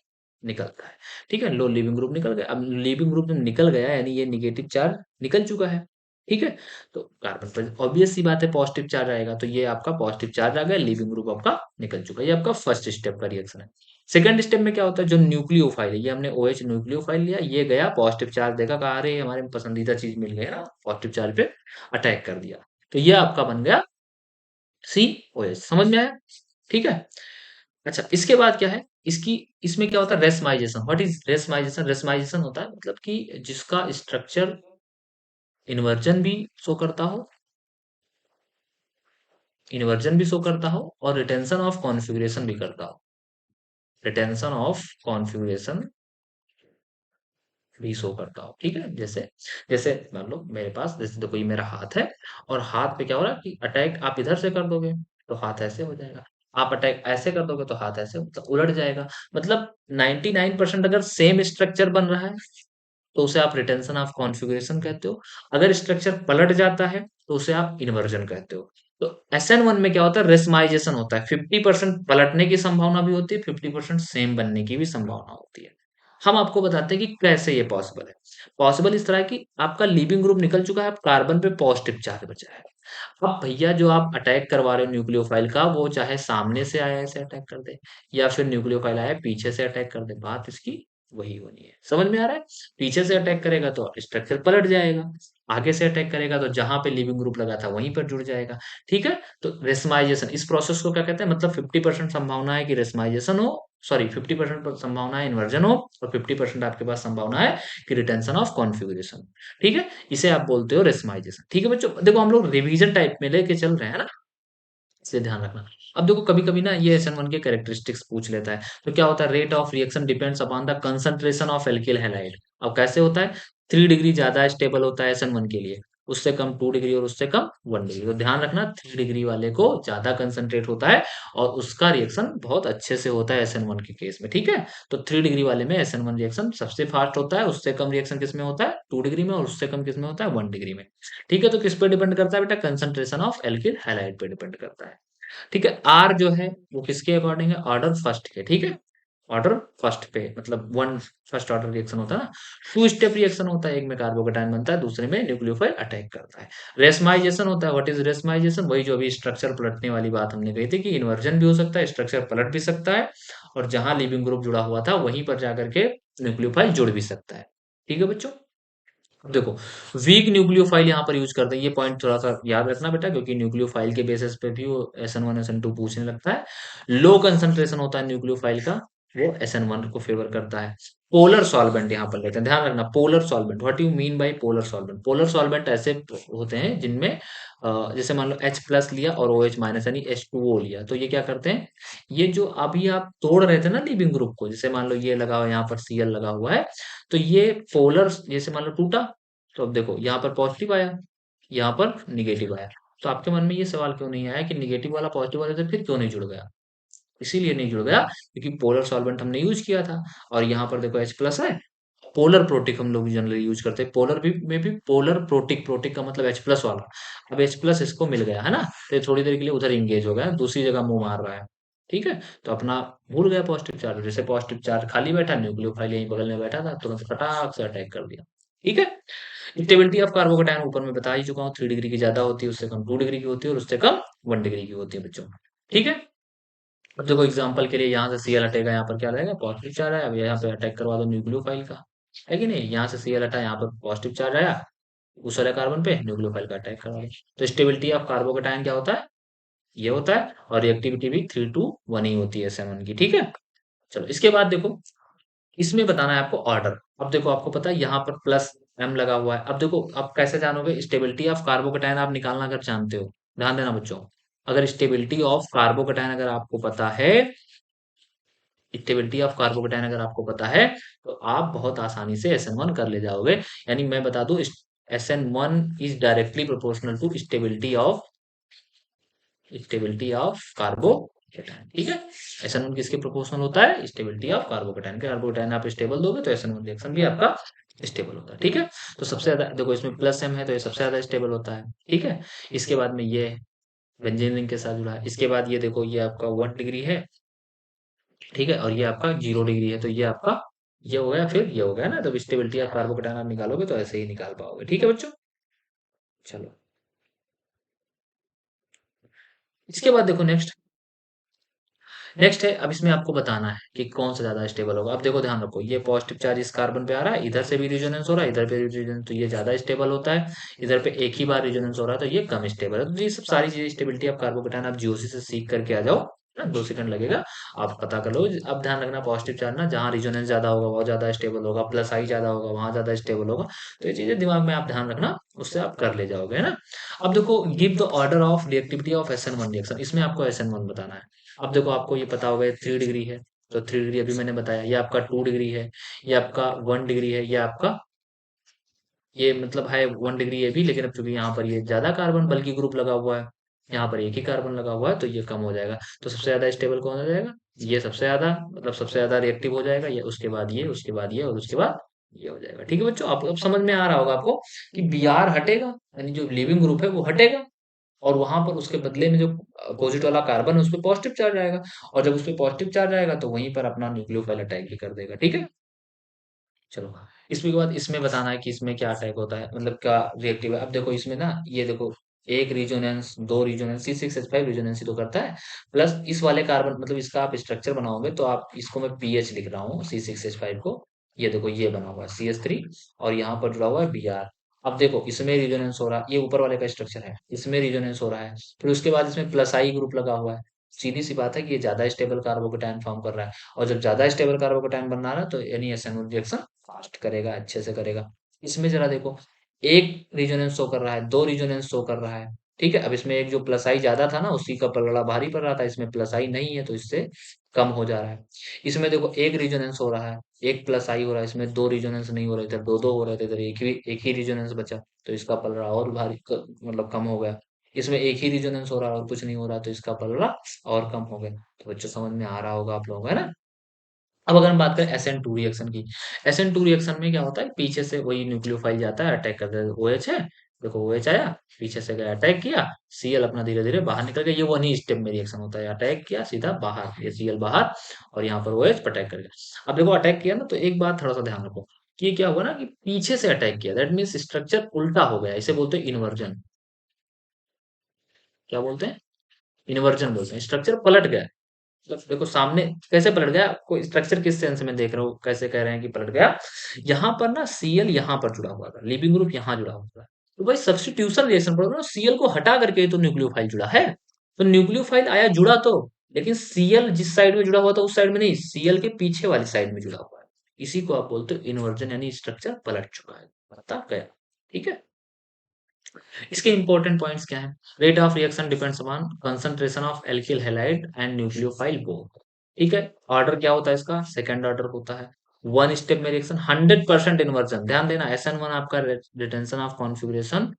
Speaker 1: निकलता है। ठीक है, लो लिविंग ग्रुप निकल गया। अब लिविंग ग्रुप जब निकल गया यानी ये निगेटिव चार्ज निकल चुका है। ठीक है, तो कार्बन पर ऑब्वियस सी बात है पॉजिटिव चार्ज आएगा, तो ये आपका पॉजिटिव चार्ज आ गया, लिविंग ग्रुप आपका निकल चुका है। ये आपका फर्स्ट स्टेप का रिएक्शन है। सेकंड स्टेप में क्या होता है, जो न्यूक्लियोफाइल है, ये हमने OH न्यूक्लियोफाइल लिया, ये गया पॉजिटिव चार्ज देखा, कहा अरे हमारे पसंदीदा चीज मिल गई ना, पॉजिटिव चार्ज पे अटैक कर दिया, तो ये आपका बन गया COH। समझ में आया? ठीक है, अच्छा इसके बाद क्या है, इसकी इसमें क्या होता है, racemisation. What is racemisation? Racemisation होता है मतलब कि जिसका स्ट्रक्चर इन्वर्जन भी शो करता हो, इन्वर्जन भी शो करता हो और रिटेंशन ऑफ कॉन्फ़िगरेशन भी करता हो। रिटेंशन ऑफ कॉन्फ़िगरेशन भी शो करता हो। ठीक है, जैसे जैसे मान लो मेरे पास, जैसे देखो ये मेरा हाथ है, और हाथ पे क्या हो रहा है कि अटैक आप इधर से कर दोगे तो हाथ ऐसे हो जाएगा, आप अटैक ऐसे कर दोगे तो हाथ ऐसे मतलब उलट जाएगा। मतलब 99% अगर सेम स्ट्रक्चर बन रहा है तो उसे आप रिटेंशन ऑफ कॉन्फ़िगरेशन कहते हो। अगर स्ट्रक्चर पलट जाता है तो उसे आप इन्वर्जन कहते हो। तो SN1 में क्या होता है, रेसमाइजेशन होता है। 50% पलटने की संभावना भी होती है, 50% सेम बनने की भी संभावना होती है। हम आपको बताते हैं कि कैसे ये पॉसिबल है। पॉसिबल इस तरह है कि आपका लीविंग ग्रुप निकल चुका है, अब कार्बन पे पॉजिटिव चार्ज बचा है। अब भैया जो आप अटैक करवा रहे हो न्यूक्लियोफाइल का, वो चाहे सामने से आया ऐसे अटैक कर दे, या फिर न्यूक्लियोफाइल आया पीछे से अटैक कर दे, बात इसकी वही होनी है। समझ में आ रहा है? पीछे से अटैक करेगा तो स्ट्रक्चर पलट जाएगा, आगे से अटैक करेगा तो जहां पे लिविंग ग्रुप लगा था वहीं पर जुड़ जाएगा। ठीक है, तो रेसमाइजेशन इस प्रोसेस को क्या कहते हैं, मतलब 50% संभावना है कि रेसमाइजेशन हो, सॉरी 50% संभावना है इन्वर्जन हो, और 50% आपके पास संभावना है कि रिटेंशन ऑफ कॉन्फ़िगरेशन। ठीक है, इसे आप बोलते हो रेसमाइजेशन। ठीक है बच्चों, देखो हम लोग रिवीजन टाइप में लेके चल रहे हैं ना, इसलिए ध्यान रखना। अब देखो कभी-कभी ना ये SN1 के कैरेक्टरिस्टिक्स पूछ लेता है, तो क्या होता है, rate of reaction depends upon the concentration of alkyl halide. अब कैसे होता है, 3 डिग्री ज्यादा स्टेबल होता है SN1 के लिए, उससे कम 2 डिग्री और उससे कम 1 डिग्री। तो ध्यान रखना 3 डिग्री वाले को ज्यादा कंसंट्रेट होता है और उसका रिएक्शन बहुत अच्छे से होता है SN1 के केस में। ठीक है, तो 3 डिग्री वाले में SN1 रिएक्शन सबसे फास्ट होता है, उससे कम रिएक्शन किस में होता है, 2 डिग्री में, और उससे कम किस में होता है, 1 डिग्री में। ठीक है, तो किस पे डिपेंड करता है बेटा, कंसंट्रेशन ऑफ एल्किल हैलाइड पे डिपेंड करता है। ठीक है, आर जो है वो किसके अकॉर्डिंग है, ऑर्डर फर्स्ट के। ठीक है, ऑर्डर फर्स्ट पे मतलब वन फर्स्ट ऑर्डर रिएक्शन होता है ना। टू स्टेप रिएक्शन होता है, एक में कार्बोकेटाइन बनता है, दूसरे में न्यूक्लियोफाइल अटैक करता है। रेसमाइजेशन होता है, व्हाट इज रेसमाइजेशन, वही जो अभी स्ट्रक्चर पलटने वाली बात हमने कही थी कि इन्वर्जन भी हो सकता है, स्ट्रक्चर पलट भी सकता है, और जहां लिविंग ग्रुप जुड़ा हुआ था वहीं पर जाकर के न्यूक्लियोफाइल जुड़ भी सकता है। ठीक है बच्चों, देखो वीक न्यूक्लियोफाइल यहाँ पर यूज करते हैं, ये पॉइंट थोड़ा सा याद रखना बेटा, क्योंकि न्यूक्लियोफाइल के बेसिस पे भी वो SN1 SN2 पूछने लगता है। लो कंसंट्रेशन होता है न्यूक्लियोफाइल का, वो SN1 को फेवर करता है। पोलर सॉल्वेंट यहाँ पर लेते हैं, ध्यान रखना polar solvent, what you mean by polar solvent. Polar solvent ऐसे होते हैं जिनमें जैसे मान लो H+ लिया और OH- यानी H2O लिया, तो ये क्या करते हैं, ये जो अभी आप तोड़ रहे थे ना लिविंग ग्रुप को, जैसे मान लो ये लगा हुआ है, यहाँ पर Cl लगा हुआ है, तो ये पोलर जैसे मान लो टूटा, तो अब देखो यहाँ पर पॉजिटिव आया, यहाँ पर निगेटिव आया, तो आपके मन में ये सवाल क्यों नहीं आया कि निगेटिव वाला पॉजिटिव वाले से फिर क्यों नहीं जुड़ गया? इसीलिए नहीं जुड़ गया क्योंकि पोलर सॉल्वेंट हमने यूज किया था, और यहाँ पर देखो H+ है। पोलर प्रोटिक हम लोग जनरली यूज करते हैं, पोलर भी में भी पोलर प्रोटिक, प्रोटिक का मतलब H+ वाला। अब H+ इसको मिल गया है ना, तो ये थोड़ी देर के लिए उधर इंगेज हो गया, दूसरी जगह मुंह मार रहा है। ठीक है, तो अपना भूल गया पॉजिटिव चार्ज, जैसे पॉजिटिव चार्ज खाली बैठा, न्यूक्लियोफाइल यहीं बगल में बैठा था, तुरंत फटाक से अटैक कर दिया। ठीक है, स्टेबिलिटी ऑफ कार्बोकेटायन ऊपर मैं बता ही चुका हूँ, 3 डिग्री की ज्यादा होती है, उससे कम 2 डिग्री की होती है, और उससे कम 1 डिग्री की होती है बच्चों। ठीक है, अब देखो एग्जाम्पल के लिए यहाँ से सीएल हटेगा, यहाँ पर क्या रहेगा, पॉजिटिव चार्ज आया, अब यहाँ पे अटैक करवा दो न्यूक्लियोफाइल का, है कि नहीं, यहाँ से सीएल हटा, यहाँ पर पॉजिटिव चार्ज आया, उस वाले कार्बन पे न्यूक्लियोफाइल का अटैक करवा दो। तो स्टेबिलिटी ऑफ कार्बोकेटायन क्या होता है, ये होता है, और रिएक्टिविटी भी 3 to 1 ही होती है SN1 की। ठीक है, चलो इसके बाद देखो, इसमें बताना है आपको ऑर्डर। अब देखो आपको पता है यहाँ पर प्लस एम लगा हुआ है, अब देखो आप कैसे जानोगे, स्टेबिलिटी ऑफ कार्बोकेटायन आप निकालना अगर जानते हो, ध्यान देना बच्चों, अगर स्टेबिलिटी ऑफ कार्बोकेटायन अगर आपको पता है, स्टेबिलिटी ऑफ कार्बोकेटायन अगर आपको पता है, तो आप बहुत आसानी से SN1 कर ले जाओगे। यानी मैं बता दूं, SN1 is directly proportional to stability of carbocation. ठीक है, SN1 किसके प्रोपोर्शनल होता है, स्टेबिलिटी ऑफ कार्बोकेटायन के। कार्बोकेटायन आप स्टेबल दोगे तो SN1 रिएक्शन भी आपका स्टेबल होता है। ठीक है, तो सबसे ज्यादा देखो इसमें प्लस एम है, तो ये सबसे ज्यादा स्टेबल होता है। ठीक है, इसके बाद में ये बेंजीन रिंग के साथ जुड़ा है, इसके बाद ये देखो ये आपका 1 डिग्री है, ठीक है, और ये आपका 0 डिग्री है, तो ये आपका ये हो गया, फिर ये हो गया ना, तो स्टेबिलिटी ऑफ कार्बोकेटायन आप निकालोगे तो ऐसे ही निकाल पाओगे। ठीक है बच्चों, चलो इसके बाद देखो नेक्स्ट, नेक्स्ट है, अब इसमें आपको बताना है कि कौन सा ज्यादा स्टेबल होगा। अब देखो ध्यान रखो, ये पॉजिटिव चार्ज इस कार्बन पे आ रहा है, इधर से भी रिजोनेंस हो रहा है, इधर पे रिजोनेंस, तो ये ज्यादा स्टेबल होता है, इधर पे एक ही बार रिजोनेंस हो रहा है, तो ये कम स्टेबल है। तो ये सब सारी चीजें स्टेबिलिटी ऑफ कार्बोकेटायन आप जीओसी से सीख करके आ जाओ ना, 2 सेकंड लगेगा, आप पता कर लो। अब ध्यान रखना, पॉजिटिव चार्ज ना जहाँ रिजोनेंस ज्यादा होगा वो ज्यादा स्टेबल होगा, प्लस आई ज्यादा होगा वहां ज्यादा स्टेबल होगा, तो ये चीजें दिमाग में आप ध्यान रखना, उससे आप कर ले जाओगे, है ना। अब देखो, give the order of reactivity of SN1 reaction, इसमें आपको SN1 बताना है। अब देखो आपको ये पता होगा 3 डिग्री है, तो 3 डिग्री अभी मैंने बताया, ये आपका 2 डिग्री है, ये आपका 1 डिग्री है, ये आपका ये मतलब है 1 डिग्री ये भी, लेकिन अब चूंकि यहाँ पर ये ज्यादा कार्बन बल्कि ग्रुप लगा हुआ है, यहाँ पर एक ही कार्बन लगा हुआ है, तो ये कम हो जाएगा। तो सबसे ज्यादा स्टेबल कौन हो जाएगा, ये सबसे ज्यादा, मतलब सबसे ज्यादा रिएक्टिव हो जाएगा ये, उसके बाद ये, उसके बाद ये, और उसके बाद ये हो जाएगा। ठीक है बच्चों, आप अब समझ में आ रहा होगा आपको कि Br हटेगा, यानी जो लिविंग ग्रुप है वो हटेगा, और वहां पर उसके बदले में जो अपोजिट वाला कार्बन है उस पर पॉजिटिव चार्ज आएगा, और जब उस पर पॉजिटिव चार्ज आएगा तो वहीं पर अपना न्यूक्लियोफाइल अटैक भी कर देगा। ठीक है, चलो इसके बाद इसमें बताना है कि इसमें क्या अटैक होता है, मतलब क्या रिएक्टिव है। अब देखो इसमें ना, ये देखो, एक रिजोनेंस, दो रिजोनेंस, C6H5 रिजोनेंस ही तो करता है, प्लस इस वाले कार्बन, मतलब इसका आप स्ट्रक्चर बनाओगे तो आप इसको, मैं पीएच लिख रहा हूँ C6H5 को, ये देखो ये बना हुआ है CH3, और यहाँ पर जुड़ा हुआ है Br। अब देखो इसमें रिजोनेंस हो रहा है, ये ऊपर वाले का स्ट्रक्चर है, इसमें रिजोनेंस हो रहा है, फिर उसके बाद इसमें प्लस आई ग्रुप लगा हुआ है, सीधी सी बात है कि ये ज्यादा स्टेबल कार्बोकेटायन फॉर्म कर रहा है, और जब ज्यादा स्टेबल कार्बोकेटायन बन रहा है तो यानी SN1 रिएक्शन फास्ट करेगा, अच्छे से करेगा। इसमें जरा देखो, एक रिजोनेंस शो कर रहा है, दो रिजोनेंस शो कर रहा है, ठीक है। अब इसमें एक जो प्लस आई ज्यादा था ना, उसी का पलड़ा भारी पड़ रहा था, इसमें प्लस आई नहीं है तो इससे कम हो जा रहा है। इसमें देखो एक रिजोनेंस हो रहा है, एक प्लस आई हो रहा है, इसमें दो रिजोनेंस नहीं हो रहे थे, दो दो हो रहे थे, इधर एक ही रिजोनेंस बचा, तो इसका पलड़ा और भारी मतलब कम हो गया। इसमें एक ही रिजोनेंस हो रहा है और कुछ नहीं हो रहा, तो इसका पलड़ा और कम हो गया। तो बच्चों समझ में आ रहा होगा आप लोगों को, है ना। अब अगर हम बात करें SN2 रिएक्शन की, SN2 रिएक्शन में क्या होता है, पीछे से वही न्यूक्लियोफाइल जाता है, अटैक करता है, OH है, देखो OH आया, पीछे से गया अटैक किया, Cl अपना धीरे धीरे बाहर निकल गया, ये वन ही स्टेप में रिएक्शन होता है, अटैक किया सीधा बाहर, ये Cl बाहर, और यहाँ पर OH अटैक कर गया। अब देखो अटैक किया ना, तो एक बात थोड़ा सा ध्यान रखो कि ये क्या हुआ ना, कि पीछे से अटैक किया, दैट मीन्स स्ट्रक्चर उल्टा हो गया, इसे बोलते हैं इन्वर्जन। क्या बोलते हैं, इन्वर्जन बोलते हैं, स्ट्रक्चर पलट गया। मतलब देखो सामने कैसे पलट गया, आपको स्ट्रक्चर किस सेंस में देख रहे हो, कैसे कह रहे हैं कि पलट गया, यहाँ पर ना Cl यहाँ पर जुड़ा हुआ था, लिविंग ग्रुप यहाँ जुड़ा हुआ था, तो भाई सब्स्टिट्यूशन रिएक्शन पढ़ो ना, Cl को हटा करके तो न्यूक्लियोफाइल जुड़ा है, तो न्यूक्लियोफाइल आया जुड़ा तो, लेकिन Cl जिस साइड में जुड़ा हुआ था उस साइड में नहीं, Cl के पीछे वाली साइड में जुड़ा हुआ है, इसी को आप बोलते हो इन्वर्जन, यानी स्ट्रक्चर पलट चुका है, पता गया। ठीक है, इसके इंपॉर्टेंट पॉइंट्स क्या हैं, rate of reaction depends upon concentration of alkyl halide and nucleophile both. ठीक है, ऑर्डर क्या होता है इसका, सेकंड ऑर्डर होता है, वन स्टेप में रिएक्शन 100% इन्वर्जन, ध्यान देना SN1 आपका रिटेंशन ऑफ कॉन्फिगरेशन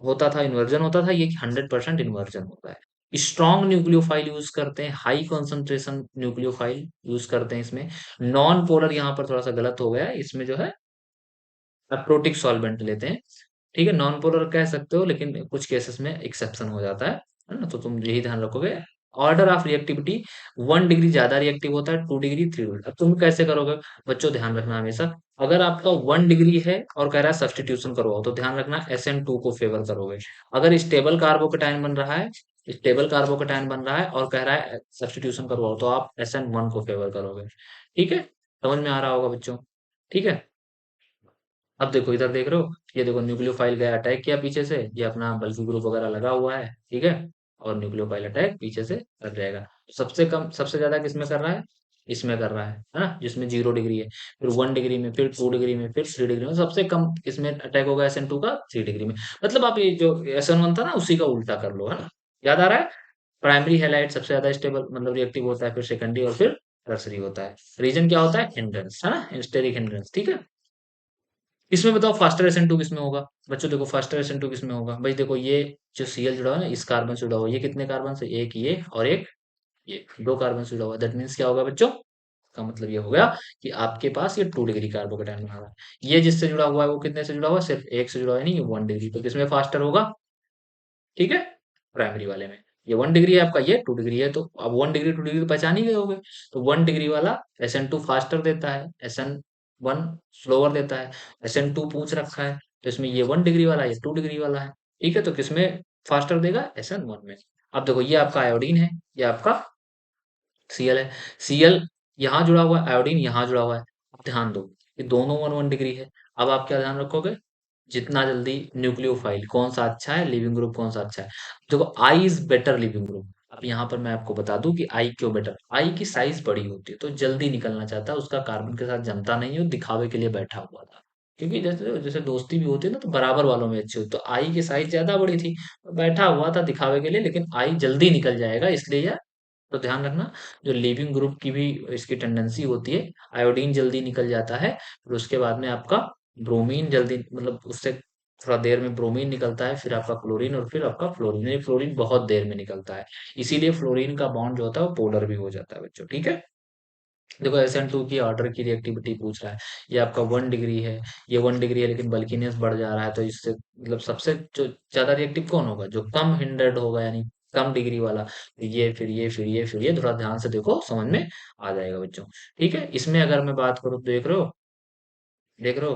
Speaker 1: होता था, इन्वर्जन होता था, ये 100% इन्वर्जन होता है। स्ट्रॉन्ग न्यूक्लियोफाइल यूज करते हैं, हाई कंसंट्रेशन न्यूक्लियोफाइल यूज करते हैं इसमें। नॉन पोलर यहाँ पर थोड़ा सा गलत हो गया है, इसमें जो है अप्रोटिक सॉल्वेंट लेते हैं, ठीक है, नॉन पोलर कह सकते हो, लेकिन कुछ केसेस में एक्सेप्शन हो जाता है ना, तो तुम यही ध्यान रखोगे, ऑर्डर ऑफ रिएक्टिविटी 1 डिग्री ज्यादा रिएक्टिव होता है, 2 डिग्री, 3 डिग्री। अब तुम कैसे करोगे? बच्चों ध्यान रखना हमेशा, अगर आपका 1 डिग्री है और कह रहा है सब्स्टिट्यूशन करवाओ, तो ध्यान रखना SN2 को फेवर करोगे। अगर स्टेबल कार्बोकेटाइन बन रहा है, स्टेबल कार्बोकेटाइन बन रहा है और कह रहा है सब्स्टिट्यूशन करवाओ, तो आप SN1 को फेवर करोगे। ठीक है, समझ में आ रहा होगा बच्चों? ठीक है। अब देखो इधर देख रहे हो, ये देखो न्यूक्लियोफाइल गया अटैक किया पीछे से, ये अपना बल्कि ग्रुप वगैरह लगा हुआ है, ठीक है। और न्यूक्लियोफाइल अटैक पीछे से कर जाएगा। सबसे कम, सबसे ज्यादा किसमें कर रहा है? इसमें कर रहा है ना, जिसमें 0 डिग्री है। फिर 1 डिग्री में, फिर 2 डिग्री में, फिर 3 डिग्री में। सबसे कम इसमें अटैक होगा SN2 का 3 डिग्री में। मतलब आप ये जो SN1 था ना, उसी का उल्टा कर लो, है ना। याद आ रहा है? प्राइमरी हैलाइड सबसे ज्यादा स्टेबल मतलब रिएक्टिव होता है, फिर सेकेंडरी और फिर टर्सरी होता है। रीजन क्या होता है? हिंड्रेंस, है ना, स्टेरिक हिंड्रेंस, ठीक है। इसमें बताओ फास्टर SN2 किसमें होगा? बच्चों देखो फास्टर SN2 किसमें होगा भाई? देखो ये जो Cl जुड़ा हुआ है ना, इस कार्बन से जुड़ा हुआ है, ये कितने कार्बन से? एक ये और एक ये, 2 कार्बन से जुड़ा हुआ है। दैट मीन्स क्या होगा बच्चों? का मतलब ये हो गया कि आपके पास ये 2 डिग्री कार्बोकेटाइन बना हुआ है। ये जिससे जुड़ा हुआ है वो कितने से जुड़ा हुआ है? सिर्फ एक से जुड़ा हुआ है, नहीं, ये 1 डिग्री। तो किसमें फास्टर होगा? ठीक है, प्राइमरी वाले में। ये 1 डिग्री है आपका, ये 2 डिग्री है, तो अब 1 डिग्री 2 डिग्री तो पहचान ही गए होगे। तो 1 डिग्री वाला SN2 फास्टर देता है, SN1 स्लोअर देता है। SN2 पूछ रखा है, तो इसमें ये 1 डिग्री वाला, ये 2 डिग्री वाला है। ठीक है, तो किसमें फास्टर देगा? SN1 में। अब देखो ये आपका आयोडीन है, ये आपका Cl है। Cl यहाँ जुड़ा हुआ है, आयोडीन यहाँ जुड़ा हुआ है। अब ध्यान दो, ये दोनों 1 1 डिग्री है। अब आप क्या ध्यान रखोगे? जितना जल्दी न्यूक्लियोफाइल कौन सा अच्छा है, लिविंग ग्रुप कौन सा अच्छा है। देखो I is better leaving group. अब यहाँ पर मैं आपको बता दूं कि आई क्यों बेटर। आई की साइज बड़ी होती है, तो जल्दी निकलना चाहता है, उसका कार्बन के साथ जमता नहीं है, वो दिखावे के लिए बैठा हुआ था। क्योंकि जैसे जैसे दोस्ती भी होती है ना, तो बराबर वालों में अच्छी होती, तो आई की साइज ज्यादा बड़ी थी, तो बैठा हुआ था दिखावे के लिए, लेकिन आई जल्दी निकल जाएगा, इसलिए यह। तो ध्यान रखना, जो लिविंग ग्रुप की भी इसकी टेंडेंसी होती है, आयोडीन जल्दी निकल जाता है, फिर उसके बाद में आपका ब्रोमीन जल्दी, मतलब उससे थोड़ा देर में ब्रोमीन निकलता है, फिर आपका क्लोरीन और फिर आपका फ्लोरीन। ये फ्लोरीन बहुत देर में निकलता है, इसीलिए फ्लोरीन का बॉन्ड जो होता है वो पोलर भी हो जाता है बच्चों, ठीक है। देखो SN2 की ऑर्डर की रिएक्टिविटी पूछ रहा है, ये आपका 1 डिग्री है, ये 1 डिग्री है, लेकिन बल्किनेस बढ़ जा रहा है, तो इससे मतलब सबसे जो ज्यादा रिएक्टिव कौन होगा? जो कम हिंड्रेड होगा, यानी कम डिग्री वाला। ये फिर ये फिर ये फिर ये, थोड़ा ध्यान से देखो, समझ में आ जाएगा बच्चों। ठीक है, इसमें अगर मैं बात करूँ तो देख रहे हो, देख रहे हो,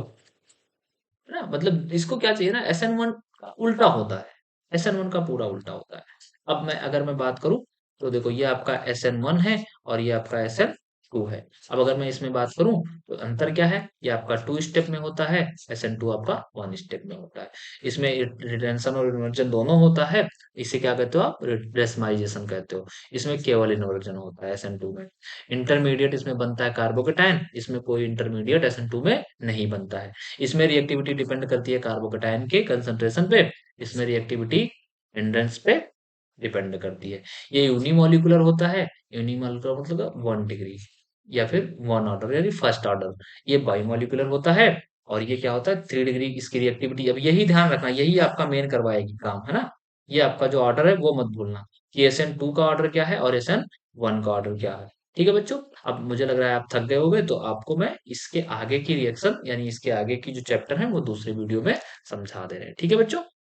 Speaker 1: है ना। मतलब इसको क्या चाहिए ना, SN1 का उल्टा होता है, SN1 का पूरा उल्टा होता है। अब मैं अगर मैं बात करूं, तो देखो ये आपका SN1 है और ये आपका SN2 है। अब अगर मैं इसमें बात करूं, तो अंतर क्या है? ये आपका 2 स्टेप में होता है, SN2 आपका 1 स्टेप में होता है। इसमें रिटेंशन और इन्वर्जन दोनों होता है। इसे क्या कहते हो आप? रिड्रेसमाइजेशन कहते हो। इसमें केवल इन्वर्जन होता है SN2 में। इंटरमीडिएट इसमें बनता है कार्बोकेटाइन, इसमें कोई इंटरमीडिएट SN2 में नहीं बनता है। इसमें रिएक्टिविटी डिपेंड करती है कार्बोकेटाइन के कंसंट्रेशन पे। इसमें रिएक्टिविटी हिंड्रेंस पे डिपेंड करती है। ये यूनिमोलिकुलर होता है। यूनिमोलिकुलर मतलब 1 डिग्री या फिर 1 ऑर्डर, यानी फर्स्ट ऑर्डर। ये बाइमोलिकुलर होता है, और ये क्या होता है? 3 डिग्री इसकी रिएक्टिविटी। अब यही ध्यान रखना, यही आपका मेन करवाएगी काम, है ना। ये आपका जो ऑर्डर है वो मत भूलना, कि SN2 का ऑर्डर क्या है और SN1 का ऑर्डर क्या है। ठीक है बच्चों, अब मुझे लग रहा है आप थक गए होंगे, तो आपको मैं इसके आगे की रिएक्शन, यानी इसके आगे की जो चैप्टर है वो दूसरे वीडियो में समझा दे रहे हैं। ठीक है बच्चों।